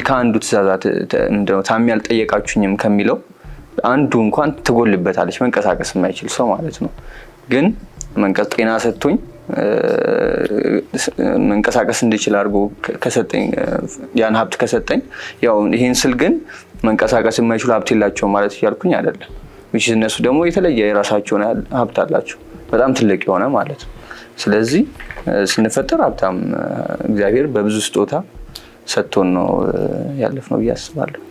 ከአንዱ ትእዛዛት እንደው ታሚ ያልጠየቃችሁኝም ከሚለው አንዱ እንኳን ትጎልበታለች፣ መንቀሳቀስ የማይችል ሰው ማለት ነው። ግን ጤና ሰጥቶኝ መንቀሳቀስ እንድችል አድርጎ ከሰጠኝ ያን ሀብት ከሰጠኝ፣ ያው ይሄን ስል ግን መንቀሳቀስ የማይችሉ ሀብት የላቸውም ማለት እያልኩኝ አይደለም። እነሱ ደግሞ የተለየ የራሳቸውን ሀብት አላቸው፣ በጣም ትልቅ የሆነ ማለት ነው። ስለዚህ ስንፈጠር ሀብታም እግዚአብሔር በብዙ ስጦታ ሰጥቶን ነው ያለፍነው ብዬ አስባለሁ።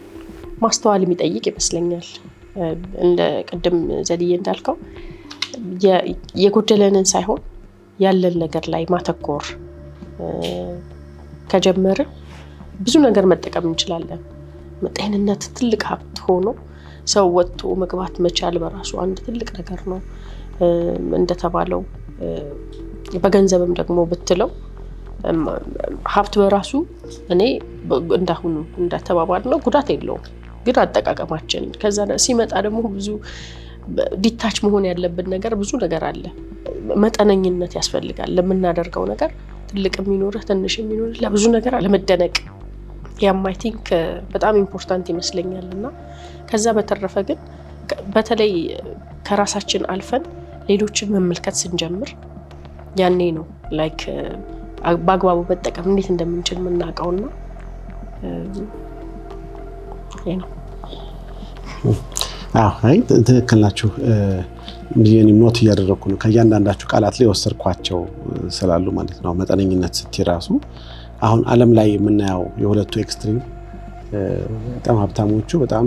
ማስተዋል የሚጠይቅ ይመስለኛል። እንደ ቅድም ዘድዬ እንዳልከው የጎደለንን ሳይሆን ያለን ነገር ላይ ማተኮር ከጀመርን ብዙ ነገር መጠቀም እንችላለን። ጤንነት ትልቅ ሀብት ሆኖ ሰው ወጥቶ መግባት መቻል በራሱ አንድ ትልቅ ነገር ነው። እንደተባለው በገንዘብም ደግሞ ብትለው ሀብት በራሱ እኔ እንዳሁኑ እንደተባባል ነው ጉዳት የለውም፣ ግን አጠቃቀማችን ከዛ ሲመጣ ደግሞ ብዙ ዲታች መሆን ያለብን ነገር ብዙ ነገር አለ። መጠነኝነት ያስፈልጋል ለምናደርገው ነገር። ትልቅ የሚኖርህ ትንሽ የሚኖርህ ለብዙ ነገር አለመደነቅ ያም አይ ቲንክ በጣም ኢምፖርታንት ይመስለኛል። እና ከዛ በተረፈ ግን በተለይ ከራሳችን አልፈን ሌሎችን መመልከት ስንጀምር ያኔ ነው ላይክ በአግባቡ መጠቀም እንዴት እንደምንችል የምናውቀውና ነው። አይ ትክክል ናችሁ። እኔ ኖት እያደረኩ ነው ከእያንዳንዳችሁ ቃላት ላይ ወሰድኳቸው ስላሉ ማለት ነው። መጠነኝነት ስትይ ራሱ አሁን ዓለም ላይ የምናየው የሁለቱ ኤክስትሪም በጣም ሀብታሞቹ በጣም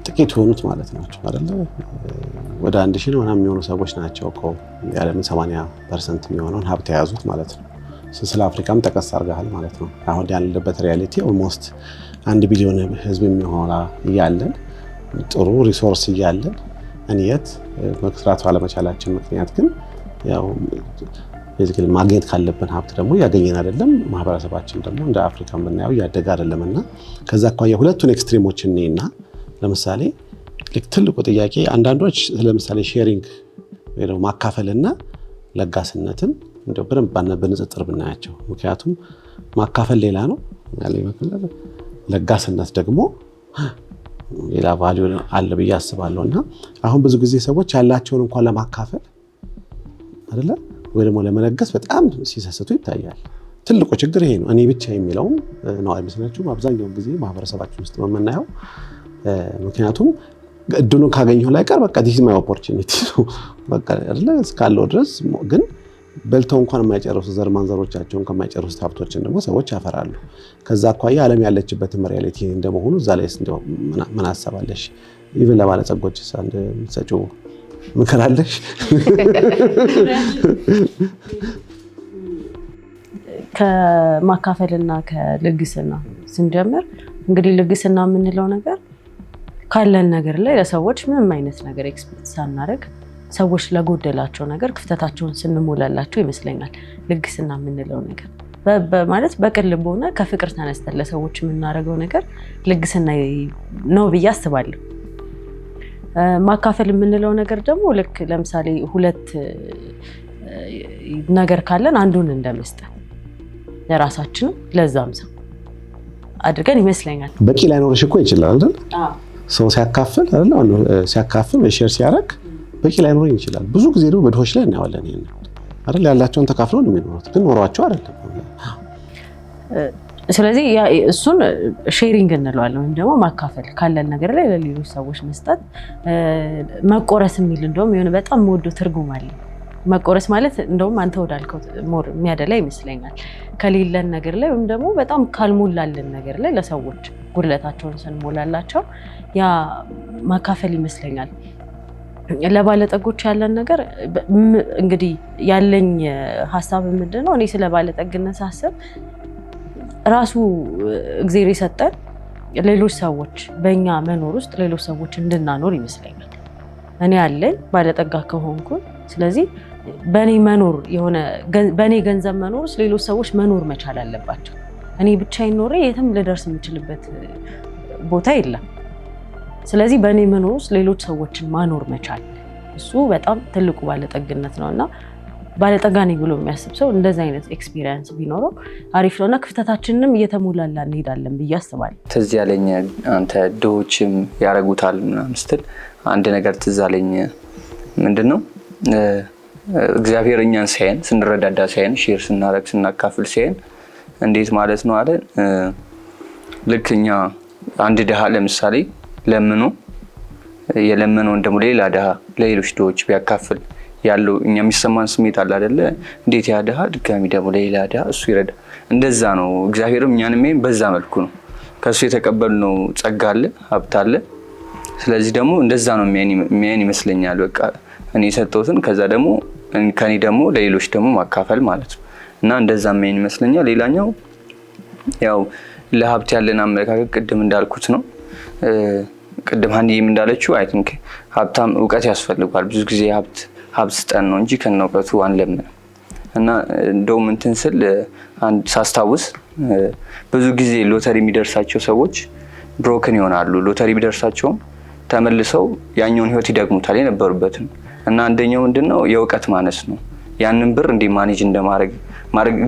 ጥቂት የሆኑት ማለት ናቸው አይደለ? ወደ 1000 ምናምን የሚሆኑ ሰዎች ናቸው እኮ የዓለምን 80% የሚሆነውን ሀብት የያዙት ማለት ነው። ስለ አፍሪካም ጠቀስ አድርገሃል ማለት ነው። አሁን ያለበት ሪያሊቲ ኦልሞስት 1 ቢሊዮን ህዝብ የሚሆና እያለን ጥሩ ሪሶርስ እያለን እንየት መስራት ባለመቻላችን ምክንያት ግን ያው ቤዚካሊ ማግኘት ካለብን ሀብት ደግሞ ያገኘን አይደለም። ማህበረሰባችን ደግሞ እንደ አፍሪካን ብናየው ያደገ አይደለምና ከዛ አኳያ ሁለቱን ኤክስትሪሞች እኔና ለምሳሌ ትልቁ ጥያቄ አንዳንዶች ለምሳሌ ሼሪንግ ወይ ደግሞ ማካፈልና ለጋስነትን እንደው በንጽጽር ብናያቸው፣ ምክንያቱም ማካፈል ሌላ ነው ለጋስነት ደግሞ ሌላ ቫልዩ አለ ብዬ አስባለሁና አሁን ብዙ ጊዜ ሰዎች ያላቸውን እንኳን ለማካፈል አይደለ ወይ ደግሞ ለመለገስ በጣም ሲሰስቱ ይታያል። ትልቁ ችግር ይሄ ነው። እኔ ብቻ የሚለው ነው አይመስላችሁም? አብዛኛው ጊዜ ማህበረሰባችን ውስጥ የምናየው ምክንያቱም እድሉን ካገኘሁ ላይ ቀር በቃ this is my opportunity ነው በቃ አይደለ እስካለው ድረስ ግን በልተው እንኳን የማይጨርሱ ዘር ማንዘሮቻቸውን ከማይጨርሱ ሀብቶችን ደግሞ ሰዎች ያፈራሉ። ከዛ አኳያ ዓለም ያለችበትን ሪያሊቲ እንደመሆኑ እዛ ላይ እንደው ምን አሰባለሽ? ኢቭን ለባለጸጎች አንድ ሰጪው ምክር አለሽ? ከማካፈልና ከልግስና ስንጀምር እንግዲህ ልግስና የምንለው ነገር ካለን ነገር ላይ ለሰዎች ምንም አይነት ነገር ኤክስፔክት ሳናደርግ ሰዎች ለጎደላቸው ነገር ክፍተታቸውን ስንሞላላቸው ይመስለኛል ልግስና የምንለው ነገር ማለት በቅን ልብ ሆነ ከፍቅር ተነስተን ለሰዎች የምናደርገው ነገር ልግስና ነው ብዬ አስባለሁ። ማካፈል የምንለው ነገር ደግሞ ልክ ለምሳሌ ሁለት ነገር ካለን አንዱን እንደመስጠት ለራሳችን ለዛም ሰው አድርገን ይመስለኛል። በቂ ላይኖርሽ እኮ ይችላል አይደል? ሰው ሲያካፍል አይደል? ሲያካፍል ወይ ሼር ሲያደርግ በቂ ላይኖር ይችላል። ብዙ ጊዜ ደግሞ በድሆች ላይ እናያለን ይሄን አይደል? ያላቸውን ተካፍለው ነው የሚኖሩት፣ ግን ኖሯቸው አይደለም። ስለዚህ እሱን ሼሪንግ እንለዋለን ወይም ደግሞ ማካፈል ካለን ነገር ላይ ለሌሎች ሰዎች መስጠት። መቆረስ የሚል እንደውም የሆነ በጣም የምወደው ትርጉም አለ። መቆረስ ማለት እንደውም አንተ ወዳልከው ሞር የሚያደላ ይመስለኛል። ከሌለን ነገር ላይ ወይም ደግሞ በጣም ካልሞላልን ነገር ላይ ለሰዎች ጉድለታቸውን ስንሞላላቸው ያ ማካፈል ይመስለኛል። ለባለጠጎች ያለን ነገር እንግዲህ ያለኝ ሀሳብ ምንድነው? እኔ ስለ ባለጠግነት ሳስብ ራሱ እግዚአብሔር የሰጠን ሌሎች ሰዎች በእኛ መኖር ውስጥ ሌሎች ሰዎች እንድናኖር ይመስለኛል። እኔ ያለኝ ባለጠጋ ከሆንኩ ስለዚህ በእኔ መኖር በእኔ ገንዘብ መኖር ውስጥ ሌሎች ሰዎች መኖር መቻል አለባቸው። እኔ ብቻዬን ኖሬ የትም ልደርስ የምችልበት ቦታ የለም። ስለዚህ በእኔ መኖር ውስጥ ሌሎች ሰዎችን ማኖር መቻል እሱ በጣም ትልቁ ባለጠግነት ነው እና ባለጠጋ ነኝ ብሎ የሚያስብ ሰው እንደዚህ አይነት ኤክስፒሪየንስ ቢኖረው አሪፍ ነውና ክፍተታችንንም እየተሞላላ እንሄዳለን ብዬ አስባለሁ። ትዝ ያለኝ አንተ ድሆችም ያረጉታል ምናምን ስትል አንድ ነገር ትዝ አለኝ። ምንድነው እግዚአብሔር እኛን ሲያየን ስንረዳዳ ሲያየን ሼር ስናረግ ስናካፍል ሲያየን እንዴት ማለት ነው አለ ልክ እኛ አንድ ድሃ ለምሳሌ ለምኖ የለመነውን ደግሞ ሌላ ድሃ ለሌሎች ድሆች ቢያካፍል ያለው እኛ የሚሰማን ስሜት አለ አይደለ? እንዴት ያ ድሃ ድጋሚ ደግሞ ሌላ ድሃ እሱ ይረዳ። እንደዛ ነው እግዚአብሔርም እኛንም በዛ መልኩ ነው ከሱ የተቀበልነው ጸጋ አለ ሀብት አለ። ስለዚህ ደግሞ እንደዛ ነው የሚያየን ይመስለኛል። በቃ እኔ የሰጠሁትን ከዛ ደግሞ ከኔ ደግሞ ለሌሎች ደግሞ ማካፈል ማለት ነው እና እንደዛ የሚያየን ይመስለኛል። ሌላኛው ያው ለሀብት ያለን አመለካከት ቅድም እንዳልኩት ነው። ቅድም ሀንዬም እንዳለችው አይ ቲንክ ሀብታም እውቀት ያስፈልጋል። ብዙ ጊዜ ሀብት ስጠን ነው እንጂ ከነ እውቀቱ አንለምንም። እና እንደውም እንትን ስል አንድ ሳስታውስ ብዙ ጊዜ ሎተሪ የሚደርሳቸው ሰዎች ብሮክን ይሆናሉ። ሎተሪ ቢደርሳቸውም ተመልሰው ያኛውን ህይወት ይደግሙታል የነበሩበትን። እና አንደኛው ምንድነው የእውቀት ማነስ ነው። ያንን ብር እንዴ ማኔጅ እንደማድረግ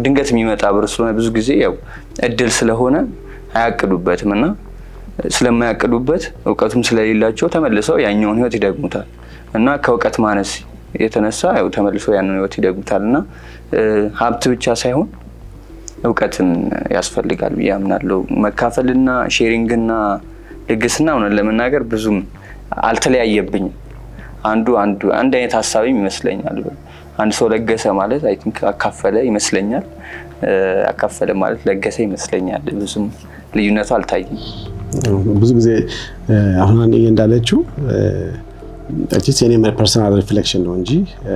ድንገት የሚመጣ ብር ስለሆነ ብዙ ጊዜ ያው እድል ስለሆነ አያቅዱበትም እና ስለማያቅዱበት እውቀቱም ስለሌላቸው ተመልሰው ያኛውን ህይወት ይደግሙታል እና ከእውቀት ማነስ የተነሳ ያው ተመልሰው ያንን ህይወት ይደግሙታልና ሀብት ብቻ ሳይሆን እውቀትን ያስፈልጋል ብዬ አምናለሁ። መካፈልና ሼሪንግና ልግስና ሆነን ለመናገር ብዙም አልተለያየብኝም። አንድ አይነት ሀሳብም ይመስለኛል። አንድ ሰው ለገሰ ማለት አይ ቲንክ አካፈለ ይመስለኛል። አካፈለ ማለት ለገሰ ይመስለኛል። ብዙም ልዩነቱ አልታየም። ብዙ ጊዜ አሁን እንዳለችው እቺ የኔ ፐርሰናል ሪፍሌክሽን ነው እንጂ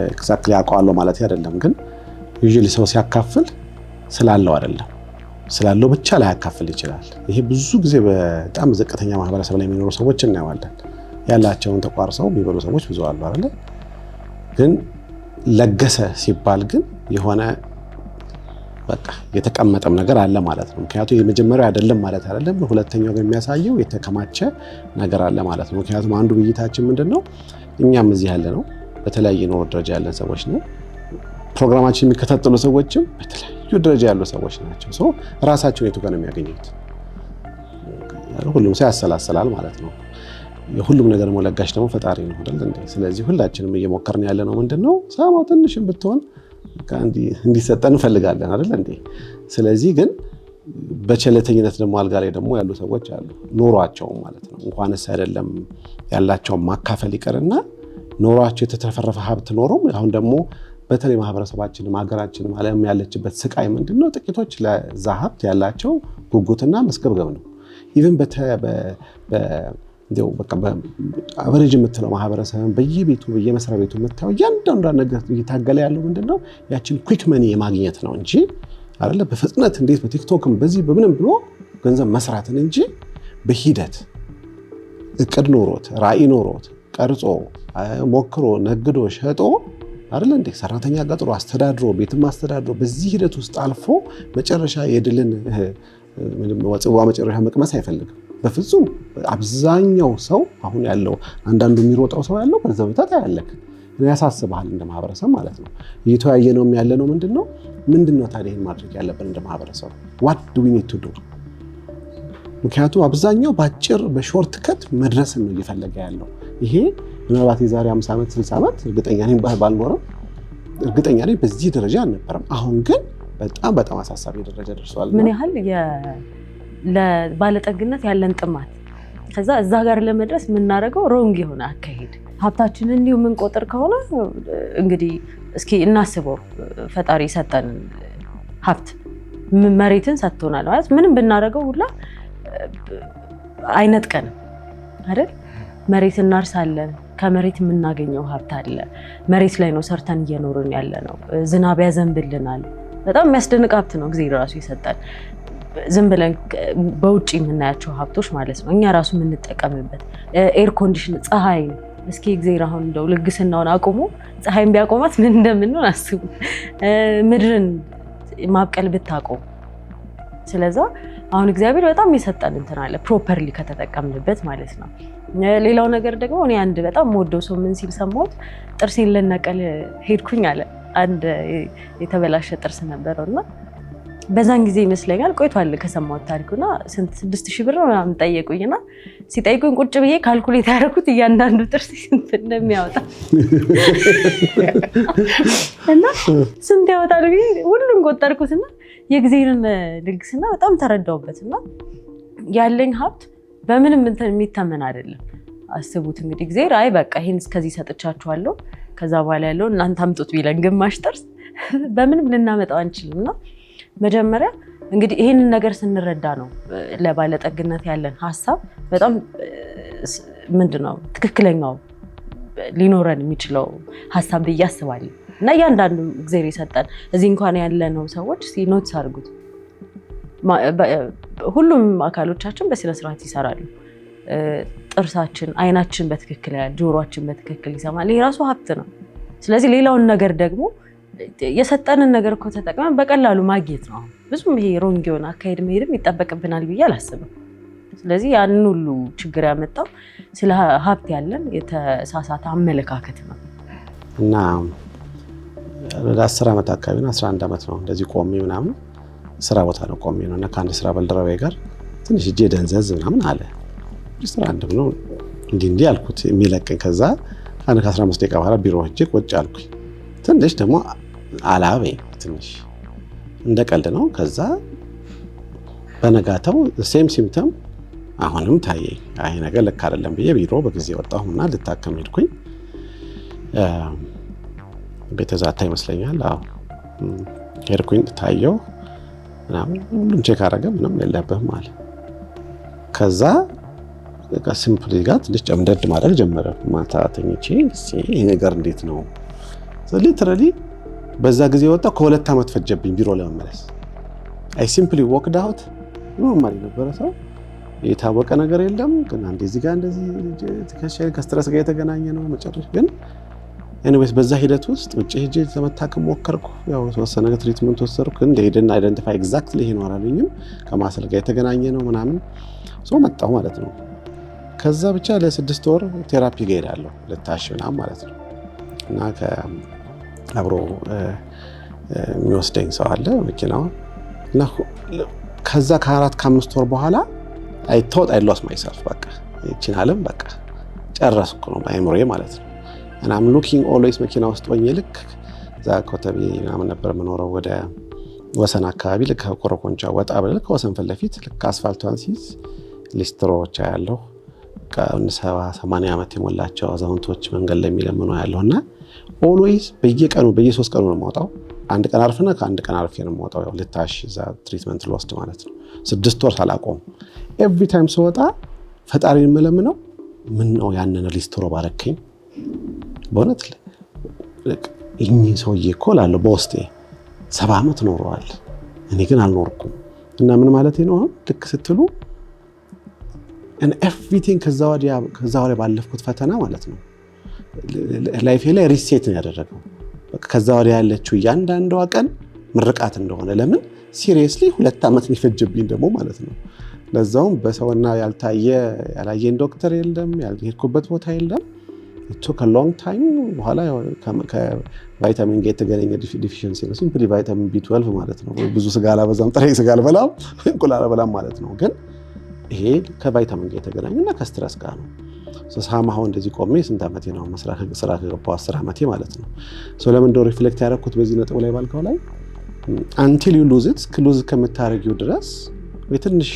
ኤግዛክትሊ አውቀዋለሁ ማለት አይደለም። ግን ዩዥሊ ሰው ሲያካፍል ስላለው አይደለም፣ ስላለው ብቻ ላይ ያካፍል ይችላል። ይሄ ብዙ ጊዜ በጣም ዝቅተኛ ማህበረሰብ ላይ የሚኖሩ ሰዎች እናያለን። ያላቸውን ተቋርሰው የሚበሉ ሰዎች ብዙ አሉ አይደል? ግን ለገሰ ሲባል ግን የሆነ በቃ የተቀመጠም ነገር አለ ማለት ነው። ምክንያቱም የመጀመሪያው አይደለም ማለት አይደለም፣ ሁለተኛው ግን የሚያሳየው የተከማቸ ነገር አለ ማለት ነው። ምክንያቱም አንዱ ብይታችን ምንድነው እኛም እዚህ ያለ ነው በተለያየ ኑሮ ደረጃ ያለን ሰዎች ነው። ፕሮግራማችን የሚከታተሉ ሰዎችም በተለያዩ ደረጃ ያሉ ሰዎች ናቸው። ሰው ራሳቸውን የቱ ጋር ነው የሚያገኙት? ሁሉም ሰው ያሰላስላል ማለት ነው። የሁሉም ነገር ለጋሽ ደግሞ ፈጣሪ ነው አይደል እንዴ? ስለዚህ ሁላችንም እየሞከርን ያለ ነው ምንድነው ሳማው ትንሽም ብትሆን እንዲሰጠን እንፈልጋለን አይደል እንዴ? ስለዚህ ግን በቸለተኝነት ደግሞ አልጋ ላይ ደግሞ ያሉ ሰዎች አሉ። ኖሯቸው ማለት ነው እንኳንስ አይደለም ያላቸው ማካፈል ይቀርና ኖሯቸው የተተረፈረፈ ሀብት ኖሮም አሁን ደግሞ በተለይ ማህበረሰባችንም ሀገራችንም ዓለም ያለችበት ስቃይ ምንድነው? ጥቂቶች ለዛ ሀብት ያላቸው ጉጉትና መስገብገብ ነው። ኢቭን እንደው በቃ አቨሬጅ የምትለው ማህበረሰብን በየቤቱ በየመስሪያ ቤቱ የምታየው እያንዳንዱ ነገር እየታገለ ያለው ምንድነው ያችን ኩዊክ መኒ የማግኘት ነው እንጂ አይደለ በፍጥነት እንዴት በቲክቶክም በዚህ በምንም ብሎ ገንዘብ መስራትን እንጂ በሂደት እቅድ ኖሮት ራዕይ ኖሮት ቀርጾ ሞክሮ ነግዶ ሸጦ አይደለ እንዴ ሰራተኛ ቀጥሮ አስተዳድሮ ቤትም አስተዳድሮ በዚህ ሂደት ውስጥ አልፎ መጨረሻ የድልን ምንም ወጽዋ መጨረሻ መቅመስ አይፈልግም በፍጹም። አብዛኛው ሰው አሁን ያለው አንዳንዱ የሚሮጣው ሰው ያለው በዛው ብታ ታያለክ ያሳስባል እንደ ማህበረሰብ ማለት ነው። እየተያየነው ያለነው ምንድነው ታዲያ ይሄን ማድረግ ያለብን እንደ ማህበረሰብ what do we need to do? ምክንያቱም አብዛኛው ባጭር በሾርት ከት መድረስን ነው እየፈለገ ያለው። ይሄ ምናልባት የዛሬ 50 ዓመት 60 ዓመት እርግጠኛ ነኝ ባልኖርም እርግጠኛ ነኝ በዚህ ደረጃ አልነበረም። አሁን ግን በጣም አሳሳቢ ደረጃ ደርሷል። ምን ያህል ለባለጠግነት ያለን ጥማት ከዛ እዛ ጋር ለመድረስ የምናደርገው ሮንግ የሆነ አካሄድ ሀብታችንን እንዲሁ የምንቆጥር ከሆነ እንግዲህ እስኪ እናስበው። ፈጣሪ ሰጠን ሀብት መሬትን ሰጥቶናል ማለት ምንም ብናደርገው ሁላ አይነጥቀንም አይደል? መሬት እናርሳለን፣ ከመሬት የምናገኘው ሀብት አለ። መሬት ላይ ነው ሰርተን እየኖርን ያለ ነው። ዝናብ ያዘንብልናል። በጣም የሚያስደንቅ ሀብት ነው እግዚአብሔር ራሱ ይሰጣል። ዝም ብለን በውጪ የምናያቸው ሀብቶች ማለት ነው እኛ ራሱ የምንጠቀምበት ኤር ኮንዲሽን፣ ፀሐይ እስኪ እግዚአብሔር አሁን እንደው ልግስናውን አቁሞ ፀሐይን ቢያቆማት ምን እንደምንሆን አስቡ። ምድርን ማብቀል ብታቆም። ስለዛ አሁን እግዚአብሔር በጣም የሰጠን እንትን አለ ፕሮፐርሊ ከተጠቀምንበት ማለት ነው። ሌላው ነገር ደግሞ እኔ አንድ በጣም ወደው ሰው ምን ሲል ሰማሁት፣ ጥርሴን ልነቀል ሄድኩኝ አለ። አንድ የተበላሸ ጥርስ ነበረውና በዛን ጊዜ ይመስለኛል ቆይቷል ከሰማሁት ታሪኩና 6000 ብር ምናምን ጠየቁኝና ሲጠይቁኝ ቁጭ ብዬ ካልኩሌት ያደረኩት እያንዳንዱ ጥርስ ስንት እንደሚያወጣ እና ስንት ያወጣል ብዬ ሁሉን ቆጠርኩትና የእግዚአብሔርን ልግስና በጣም ተረዳሁበትና ያለኝ ሀብት በምንም እንትን የሚተመን አይደለም። አስቡት እንግዲህ እግዚአብሔር አይ በቃ ይሄን እስከዚህ ሰጥቻችኋለሁ ከዛ በኋላ ያለው እናንተ አምጡት ቢለን ግማሽ ጥርስ በምንም ልናመጣው አንችልምና መጀመሪያ እንግዲህ ይሄንን ነገር ስንረዳ ነው ለባለጠግነት ያለን ሀሳብ በጣም ምንድነው ትክክለኛው ሊኖረን የሚችለው ሀሳብ ብዬ አስባለሁ። እና እያንዳንዱ እግዚአብሔር የሰጠን እዚህ እንኳን ያለነው ሰዎች ኖት አድርጉት። ሁሉም አካሎቻችን በስነ ስርዓት ይሰራሉ። ጥርሳችን፣ አይናችን በትክክል ያያል፣ ጆሮአችን በትክክል ይሰማል። ይሄ ራሱ ሀብት ነው። ስለዚህ ሌላውን ነገር ደግሞ የሰጠንን ነገር እኮ ተጠቅመን በቀላሉ ማግኘት ነው። ብዙም ይሄ ሮንግ የሆነ አካሄድ መሄድም ይጠበቅብናል ብዬ አላስብም። ስለዚህ ያንን ሁሉ ችግር ያመጣው ስለ ሀብት ያለን የተሳሳተ አመለካከት ነው። እና ወደ 10 ዓመት አካባቢ ነው 11 ዓመት ነው እንደዚህ ቆሜ ምናምን ስራ ቦታ ነው ቆሜ ነው እና ከአንድ ስራ ባልደረባዬ ጋር ትንሽ እጄ ደንዘዝ ምናምን አለ። ስራ አንድ ብሎ እንዲህ አልኩት የሚለቅን። ከዛ አንድ ከ15 ደቂቃ በኋላ ቢሮ ሄጄ ቁጭ አልኩኝ። ትንሽ ደግሞ አላበኝ ትንሽ እንደ ቀልድ ነው። ከዛ በነጋታው ሴም ሲምፕተም አሁንም ታየኝ። አይ ነገር ልክ አይደለም ብዬ ቢሮ በጊዜ ወጣሁና ልታከም ሄድኩኝ። ቤተዛታ ይመስለኛል። አዎ ሄድኩኝ ታየው ምናምን ሁሉም ቼክ አደረገ። ምንም የለብህም አለ። ከዛ በቃ ሲምፕሊ ጋር ትንሽ ጨምደድ ማድረግ ጀመረ። ማታ ተኝቼ ይሄ ነገር እንዴት ነው ሊትራሊ በዛ ጊዜ ወጣሁ። ከ2 ዓመት ፈጀብኝ ቢሮ ለመመለስ። አይ ሲምፕሊ ወክድ አውት ኖርማሊ ነበረ ሰው የታወቀ ነገር የለም። ግን አንዴ እዚህ ጋር እንደዚህ ትከሻዬ ከስትረስ ጋር የተገናኘ ነው መጨረሻ። ግን ኤኒዌይስ በዛ ሂደት ውስጥ ውጭ ሄጄ ለመታከም ሞከርኩ። ያው ተወሰነ ትሪትመንት ወሰድኩ። ግን ሄደን አይደንቲፋይ ኤግዛክትሊ ይሄ ነው አላለኝም። ከማሰል ጋር የተገናኘ ነው ምናምን ሰው መጣሁ ማለት ነው። ከዛ ብቻ ለ6 ወር ቴራፒ ጋር ሄዳለሁ ልታሽ ምናምን ማለት ነው። እና አብሮ የሚወስደኝ ሰው አለ መኪናው። እና ከዛ ከ4 ከ5 ወር በኋላ I thought I lost myself በቃ እቺን ዓለም በቃ ጨረስኩ ነው አይምሮዬ ማለት ነው። እና I'm looking always መኪና ውስጥ ሆኜ ልክ እዛ ኮተቤ ምናምን ነበር የምኖረው ወደ ወሰን አካባቢ ልክ ከኮረኮንቻ ወጣ ብለህ ከወሰን ፊት ለፊት ልክ አስፋልቷን ሲይዝ ሊስትሮዎች ያለው ከ70-80 ዓመት የሞላቸው አዛውንቶች መንገድ ላይ የሚለምኑ ያለውና always በየቀኑ በየ3 ቀኑ ነው የምወጣው። አንድ ቀን አርፍና ከአንድ ቀን አርፌ ነው የምወጣው። ያው ልታሽ እዛ ትሪትመንት ልወስድ ማለት ነው። 6 ወር ሳላቆም ኤቭሪ ታይም ስወጣ ፈጣሪን የምለምነው ምን ነው ያንን ሊስትሮ ባረከኝ በእውነት እኚህ ሰውዬ እኮ እላለሁ በውስጤ 70 ዓመት ኖረዋል፣ እኔ ግን አልኖርኩም። እና ምን ማለት ነው አሁን ልክ ስትሉ and everything ከዛ ወዲያ ባለፍኩት ፈተና ማለት ነው ላይፌ ላይ ሪሴት ነው ያደረገው። ከዛ ወዲያ ያለችው እያንዳንዷ ቀን ምርቃት እንደሆነ ለምን ሲሪየስሊ 2 ዓመት የሚፈጅብኝ ደግሞ ማለት ነው። ለዛውም በሰውና ያላየን ዶክተር የለም፣ ያልሄድኩበት ቦታ የለም። it took a long time። በኋላ ከቫይታሚን ጌ የተገናኘ ዲፊሽንሲ ነው። ሲምፕሊ ቫይታሚን B12 ማለት ነው። ብዙ ስጋ አላበዛም፣ ጥሬ ስጋ አልበላም፣ እንቁላል አልበላም ማለት ነው። ግን ይሄ ከቫይታሚን ጌ የተገናኘና ከስትረስ ጋር ነው። ሳማው እንደዚህ ቆሜ ስንት ዓመቴ ነው ስራ ከገባሁ 10 ዓመቴ ማለት ነው። ለምን እንደው ሪፍሌክት ያደረኩት በዚህ ነጥብ ላይ ባልከው ላይ until you lose it ክሉዝ ከምታረጊው ድረስ የትንሽ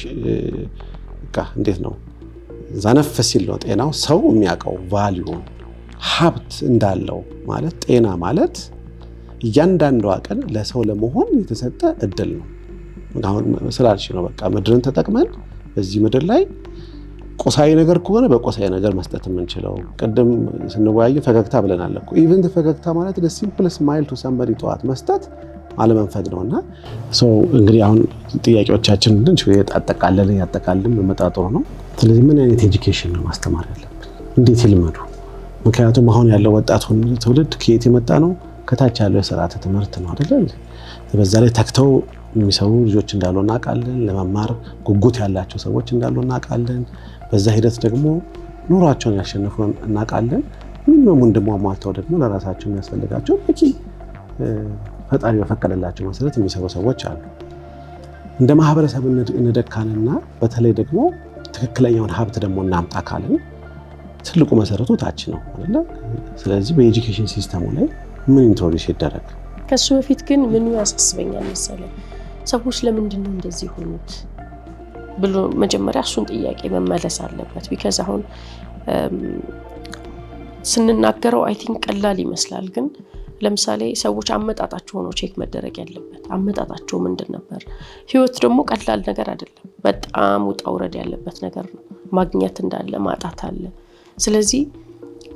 በቃ እንዴት ነው ዛነፈ ሲል ነው ጤናው ሰው የሚያውቀው ቫልዩ ሀብት እንዳለው ማለት ጤና ማለት እያንዳንዷ ቀን ለሰው ለመሆን የተሰጠ እድል ነው። አሁን ስላልሽ ነው በቃ ምድርን ተጠቅመን በዚህ ምድር ላይ ቆሳይ ነገር ከሆነ በቆሳይ ነገር መስጠት የምንችለው። ቅድም ስንወያየ ፈገግታ ብለናል እኮ ኢቭን ፈገግታ ማለት the simplest smile to somebody ጠዋት መስጠት አለመንፈግ ነውና እንግዲህ አሁን ጥያቄዎቻችን እንዴት ያጠቃልልን መጣጣሩ ነው። ስለዚህ ምን አይነት ኤጁኬሽን ነው ማስተማር ያለብን? እንዴት ይልመዱ? ምክንያቱም አሁን ያለው ወጣቱን ትውልድ ከየት የመጣ ነው? ከታች ያለው የሥርዓተ ትምህርት ነው አይደል? በዛ ላይ ተክተው የሚሰሩ ልጆች እንዳሉ እናውቃለን። ለመማር ጉጉት ያላቸው ሰዎች እንዳሉ እናውቃለን። በዛ ሂደት ደግሞ ኑሯቸውን ያሸነፉ እናውቃለን። ሚኒመሙን ደግሞ አሟልተው ደግሞ ለራሳቸው የሚያስፈልጋቸው በቂ ፈጣሪ በፈቀደላቸው መሰረት የሚሰሩ ሰዎች አሉ። እንደ ማህበረሰብ እንደካንና በተለይ ደግሞ ትክክለኛውን ሀብት ደግሞ እናምጣ ካለን ትልቁ መሰረቱ ታች ነው አይደል? ስለዚህ በኤጁኬሽን ሲስተሙ ላይ ምን ኢንትሮዲዩስ ይደረግ? ከሱ በፊት ግን ምን ያሳስበኛል መሰለኝ ሰዎች ለምንድን ነው እንደዚህ ሆኑት ብሎ መጀመሪያ እሱን ጥያቄ መመለስ አለበት። ቢካዝ አሁን ስንናገረው አይ ቲንክ ቀላል ይመስላል፣ ግን ለምሳሌ ሰዎች አመጣጣቸው ነው ቼክ መደረግ ያለበት። አመጣጣቸው ምንድን ነበር? ህይወት ደግሞ ቀላል ነገር አይደለም። በጣም ውጣ ውረድ ያለበት ነገር ነው። ማግኘት እንዳለ ማጣት አለ። ስለዚህ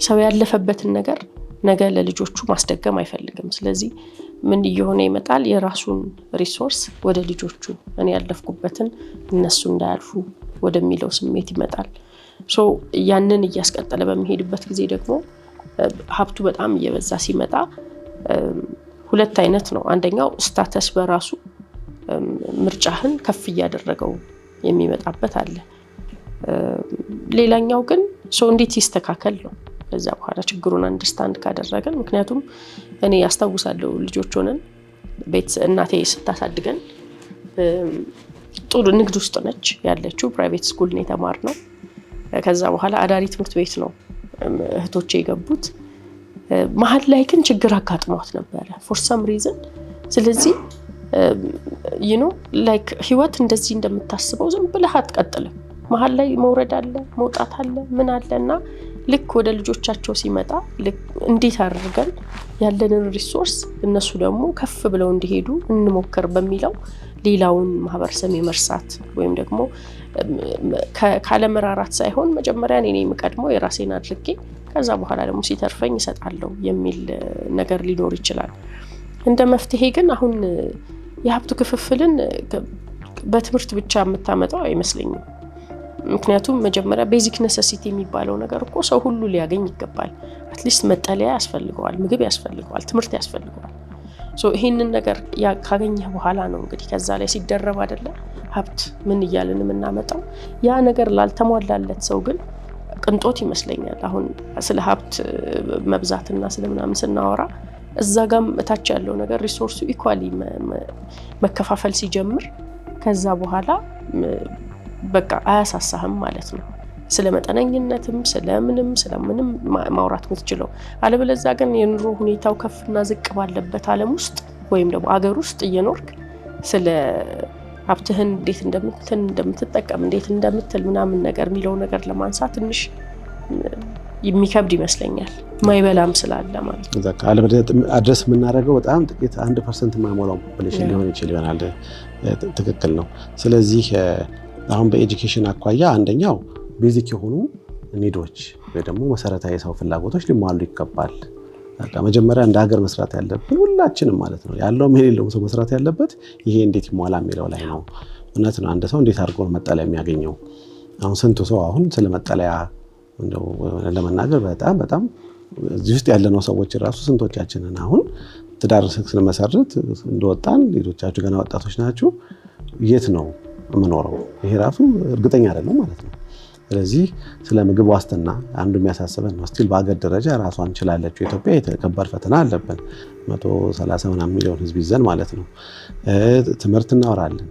ሰው ያለፈበትን ነገር ነገ ለልጆቹ ማስደገም አይፈልግም። ስለዚህ ምን እየሆነ ይመጣል? የራሱን ሪሶርስ ወደ ልጆቹ እኔ ያለፍኩበትን እነሱ እንዳያልፉ ወደሚለው ስሜት ይመጣል። ያንን እያስቀጠለ በሚሄድበት ጊዜ ደግሞ ሀብቱ በጣም እየበዛ ሲመጣ ሁለት አይነት ነው። አንደኛው ስታተስ በራሱ ምርጫህን ከፍ እያደረገው የሚመጣበት አለ። ሌላኛው ግን እንዴት ይስተካከል ነው። ከዛ በኋላ ችግሩን አንደርስታንድ ካደረገን ምክንያቱም እኔ ያስታውሳለሁ ልጆች ሆነን ቤት እናቴ ስታሳድገን ጥሩ ንግድ ውስጥ ነች ያለችው ፕራይቬት ስኩል ነው የተማርነው ከዛ በኋላ አዳሪ ትምህርት ቤት ነው እህቶቼ የገቡት መሀል ላይ ግን ችግር አጋጥሟት ነበር for some reason ስለዚህ you know like ህይወት እንደዚህ እንደምታስበው ዝም ብለህ አትቀጥልም መሀል ላይ መውረድ አለ መውጣት አለ ምን አለና ልክ ወደ ልጆቻቸው ሲመጣ ልክ እንዴት አድርገን ያለንን ሪሶርስ እነሱ ደግሞ ከፍ ብለው እንዲሄዱ እንሞክር በሚለው ሌላውን ማህበረሰብ የመርሳት ወይም ደግሞ ካለ መራራት ሳይሆን መጀመሪያ እኔ የምቀድመው የራሴን አድርጌ ከዛ በኋላ ደግሞ ሲተርፈኝ እሰጣለሁ የሚል ነገር ሊኖር ይችላል እንደ መፍትሄ ግን አሁን የሀብቱ ክፍፍልን በትምህርት ብቻ የምታመጣው አይመስለኝም ምክንያቱም መጀመሪያ ቤዚክ ኔሴሲቲ የሚባለው ነገር እኮ ሰው ሁሉ ሊያገኝ ይገባል አትሊስት መጠለያ ያስፈልገዋል ምግብ ያስፈልገዋል ትምህርት ያስፈልገዋል ሶ ይሄንን ነገር ካገኘህ በኋላ ነው እንግዲህ ከዛ ላይ ሲደረብ አይደለ ሀብት ምን ይያልን የምናመጣው ያ ነገር ላልተሟላለት ሰው ግን ቅንጦት ይመስለኛል አሁን ስለ ሀብት መብዛትና ስለምናምን ስናወራ እዛ ጋም እታች ያለው ነገር ሪሶርሱ ኢኳሊ መከፋፈል ሲጀምር ከዛ በኋላ በቃ አያሳሳህም ማለት ነው ስለመጠነኝነትም ስለምንም ማውራት የምትችለው አለበለዛ ግን የኑሮ ሁኔታው ከፍና ዝቅ ባለበት ዓለም ውስጥ ወይም ደግሞ አገር ውስጥ እየኖርክ ስለ ሀብትህን እንዴት እንደምትጠቀም እንዴት እንደምትል ምናምን ነገር የሚለው ነገር ለማንሳት ትንሽ የሚከብድ ይመስለኛል ማይበላም ስላለ ማለት ነው ዘካ አለበለዚያ አድረስ የምናደርገው በጣም ጥቂት 1% የማይሞላው ፖፑሌሽን ይሆናል ትክክል ነው ስለዚህ አሁን በኤጁኬሽን አኳያ አንደኛው ቤዚክ የሆኑ ኒዶች ወይ ደግሞ መሰረታዊ ሰው ፍላጎቶች ሊሟሉ ይገባል መጀመሪያ እንደ ሀገር መስራት ያለብን ሁላችንም ማለት ነው ያለውም የሌለውም ሰው መስራት ያለበት ይሄ እንዴት ይሟላ የሚለው ላይ ነው እውነት ነው አንድ ሰው እንዴት አድርጎ መጠለያ የሚያገኘው አሁን ስንቱ ሰው አሁን ስለ መጠለያ እንደው ለመናገር በጣም እዚህ ውስጥ ያለነው ሰዎች ራሱ ስንቶቻችንን አሁን ትዳር ስንመሰርት እንደወጣን ሌሎቻችሁ ገና ወጣቶች ናችሁ የት ነው የምኖረው ይሄ ራሱ እርግጠኛ አይደለም ማለት ነው ስለዚህ ስለ ምግብ ዋስትና አንዱ የሚያሳስበን ነው ስቲል በአገር ደረጃ ራሷን እንችላለች ኢትዮጵያ የተከባድ ፈተና አለብን 130 ሚሊዮን ህዝብ ይዘን ማለት ነው ትምህርት እናወራለን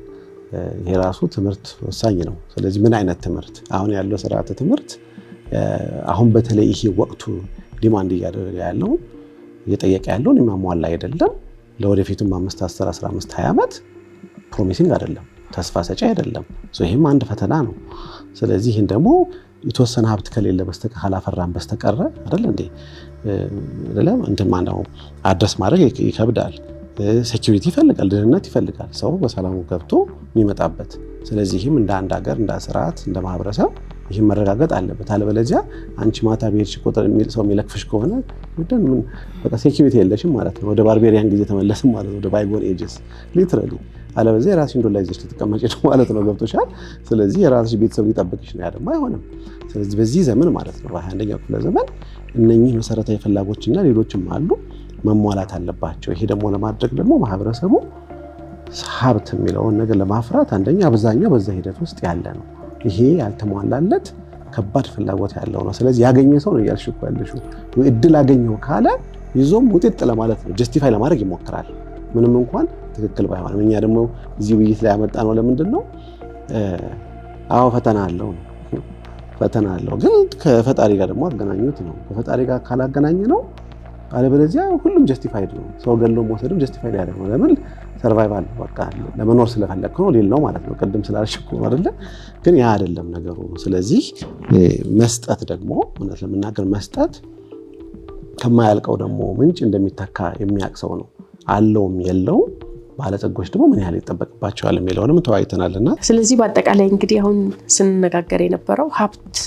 ይሄ ራሱ ትምህርት ወሳኝ ነው ስለዚህ ምን አይነት ትምህርት አሁን ያለው ስርዓተ ትምህርት አሁን በተለይ ይሄ ወቅቱ ዲማንድ እያደረገ ያለው እየጠየቀ ያለውን የማሟላ አይደለም ለወደፊቱም 5 10 15 20 ዓመት ፕሮሚሲንግ አይደለም ተስፋ ሰጪ አይደለም ይሄም አንድ ፈተና ነው ስለዚህ ይሄን ደግሞ የተወሰነ ሀብት ከሌለ በስተቀር ካላፈራን በስተቀር አይደል እንዴ አይደለም እንትን ማነው አድረስ ማድረግ ይከብዳል ሴኩሪቲ ይፈልጋል ደህንነት ይፈልጋል ሰው በሰላሙ ገብቶ የሚመጣበት ስለዚህም እንደ አንድ ሀገር እንደ ስርዓት እንደ ማህበረሰብ ይሄን መረጋገጥ አለበት አለበለዚያ አንቺ ማታ ቤርሽ ቁጥር ሰው የሚለክፍሽ ከሆነ ወደን ምን በቃ ሴኩሪቲ የለሽም ማለት ነው ወደ ባርቤሪያን ጊዜ ተመለስም ማለት ነው ወደ ባይጎን ኤጀስ ሊትራሊ አለበለዚያ ራስሽ እንደላ ይዘሽ ተቀመጪ ነው ማለት ነው ገብቶሻል ስለዚህ የራስሽ ቤተሰብ ሊጠብቅሽ ነው ያደማ አይሆንም ስለዚህ በዚህ ዘመን ማለት ነው በ21ኛው ክፍለ ዘመን እነኚህ መሰረታዊ ፍላጎችና ሌሎችም አሉ መሟላት አለባቸው ይሄ ደግሞ ለማድረግ ደግሞ ማህበረሰቡ ሀብት የሚለውን ነገር ለማፍራት አንደኛ አብዛኛው በዛ ሂደት ውስጥ ያለ ነው ይሄ ያልተሟላለት ከባድ ፍላጎት ያለው ነው ስለዚህ ያገኘ ሰው ነው ያልሽው ያለሽው እድል አገኘው ካለ ይዞም ውጤት ለማለት ነው ጀስቲፋይ ለማድረግ ይሞክራል ምንም እንኳን ትክክል ባይሆንም እኛ ደግሞ እዚህ ውይይት ላይ ያመጣ ነው ለምንድነው አዎ ፈተና አለው ግን ከፈጣሪ ጋር ደግሞ አገናኙት ነው ከፈጣሪ ጋር ካላገናኘ ነው አለበለዚያ ሁሉም ጀስቲፋይድ ነው ሰው ገሎ መውሰድም ጀስቲፋይድ ያደርገው ለምን ሰርቫይቫል በቃ ለመኖር ስለፈለክ ነው ሌላው ማለት ነው ቀደም ስላልሽኩ አይደለ ግን ያ አይደለም ነገሩ ስለዚህ መስጠት ደግሞ እውነት ለምናገር መስጠት ከማያልቀው ደግሞ ምንጭ እንደሚተካ የሚያቅሰው ነው አለውም የለው ባለጸጎች ደግሞ ምን ያህል ይጠበቅባቸዋል የሚለውንም ተዋይተናልና ስለዚህ በአጠቃላይ እንግዲህ አሁን ስንነጋገር የነበረው ሀብት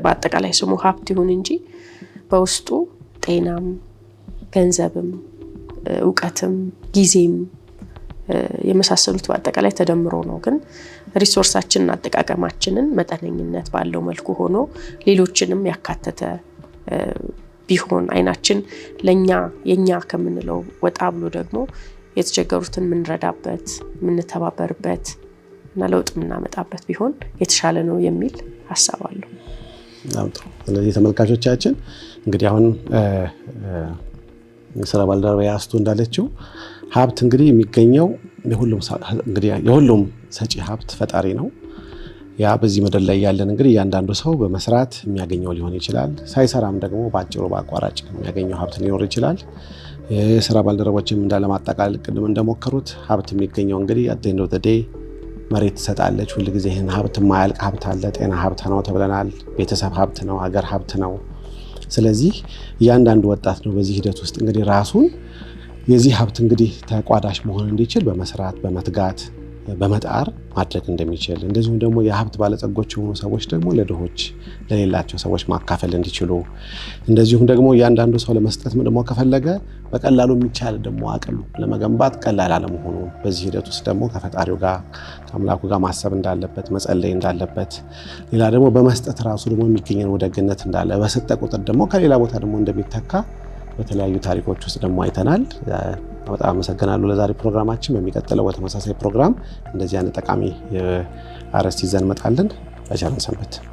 በአጠቃላይ ስሙ ሀብት ይሁን እንጂ በውስጡ ጤናም ገንዘብም ዕውቀትም ጊዜም የመሳሰሉት በአጠቃላይ ተደምሮ ነው ግን ሪሶርሳችንን አጠቃቀማችንን መጠነኝነት ባለው መልኩ ሆኖ ሌሎችንም ያካተተ ቢሆን አይናችን የኛ ከምንለው ወጣ ብሎ ደግሞ የተቸገሩትን ምንረዳበት ምንተባበርበት እና ለውጥ ምናመጣበት ቢሆን የተሻለ ነው የሚል ሐሳብ አለው ስለዚህ ተመልካቾቻችን እንግዲህ አሁን የስራ ባልደረባ ያስቱ እንዳለችው ሀብት እንግዲህ የሚገኘው የሁሉም ሰጪ ሀብት ፈጣሪ ነው። ያ በዚህ ምድር ላይ ያለን እንግዲህ እያንዳንዱ ሰው በመስራት የሚያገኘው ሊሆን ይችላል። ሳይሰራም ደግሞ በአጭሩ በአቋራጭ የሚያገኘው ሀብት ሊኖር ይችላል። የስራ ባልደረቦችም እንዳለማጠቃለል ቅድም እንደሞከሩት ሀብት የሚገኘው እንግዲህ at the end of the day መሬት ትሰጣለች። ሁልጊዜ ይህን ሀብት የማያልቅ ሀብት አለ። ጤና ሀብት ነው ተብለናል። ቤተሰብ ሀብት ነው። ሀገር ሀብት ነው። ስለዚህ እያንዳንዱ ወጣት ነው በዚህ ሂደት ውስጥ እንግዲህ ራሱን የዚህ ሀብት እንግዲህ ተቋዳሽ መሆን እንዲችል በመስራት በመትጋት በመጣር ማድረግ እንደሚችል እንደዚሁም ደግሞ የሀብት ባለጸጎች የሆኑ ሰዎች ደግሞ ለድሆች ለሌላቸው ሰዎች ማካፈል እንዲችሉ እንደዚሁም ደግሞ እያንዳንዱ ሰው ለመስጠት ደግሞ ከፈለገ በቀላሉ የሚቻል ደግሞ አቅም ለመገንባት ቀላል አለመሆኑ በዚህ ሂደት ውስጥ ደግሞ ከፈጣሪው ጋር ከአምላኩ ጋር ማሰብ እንዳለበት መጸለይ እንዳለበት ሌላ ደግሞ በመስጠት ራሱ ደግሞ የሚገኘው ደግነት እንዳለ በሰጠ ቁጥር ደግሞ ከሌላ ቦታ ደግሞ እንደሚተካ በተለያዩ ታሪኮች ውስጥ ደግሞ አይተናል። በጣም አመሰግናለሁ። ለዛሬ ፕሮግራማችን በሚቀጥለው በተመሳሳይ ፕሮግራም እንደዚህ አይነት ጠቃሚ አርዕስት ይዘን እንመጣለን። በቸር ሰንብቱ።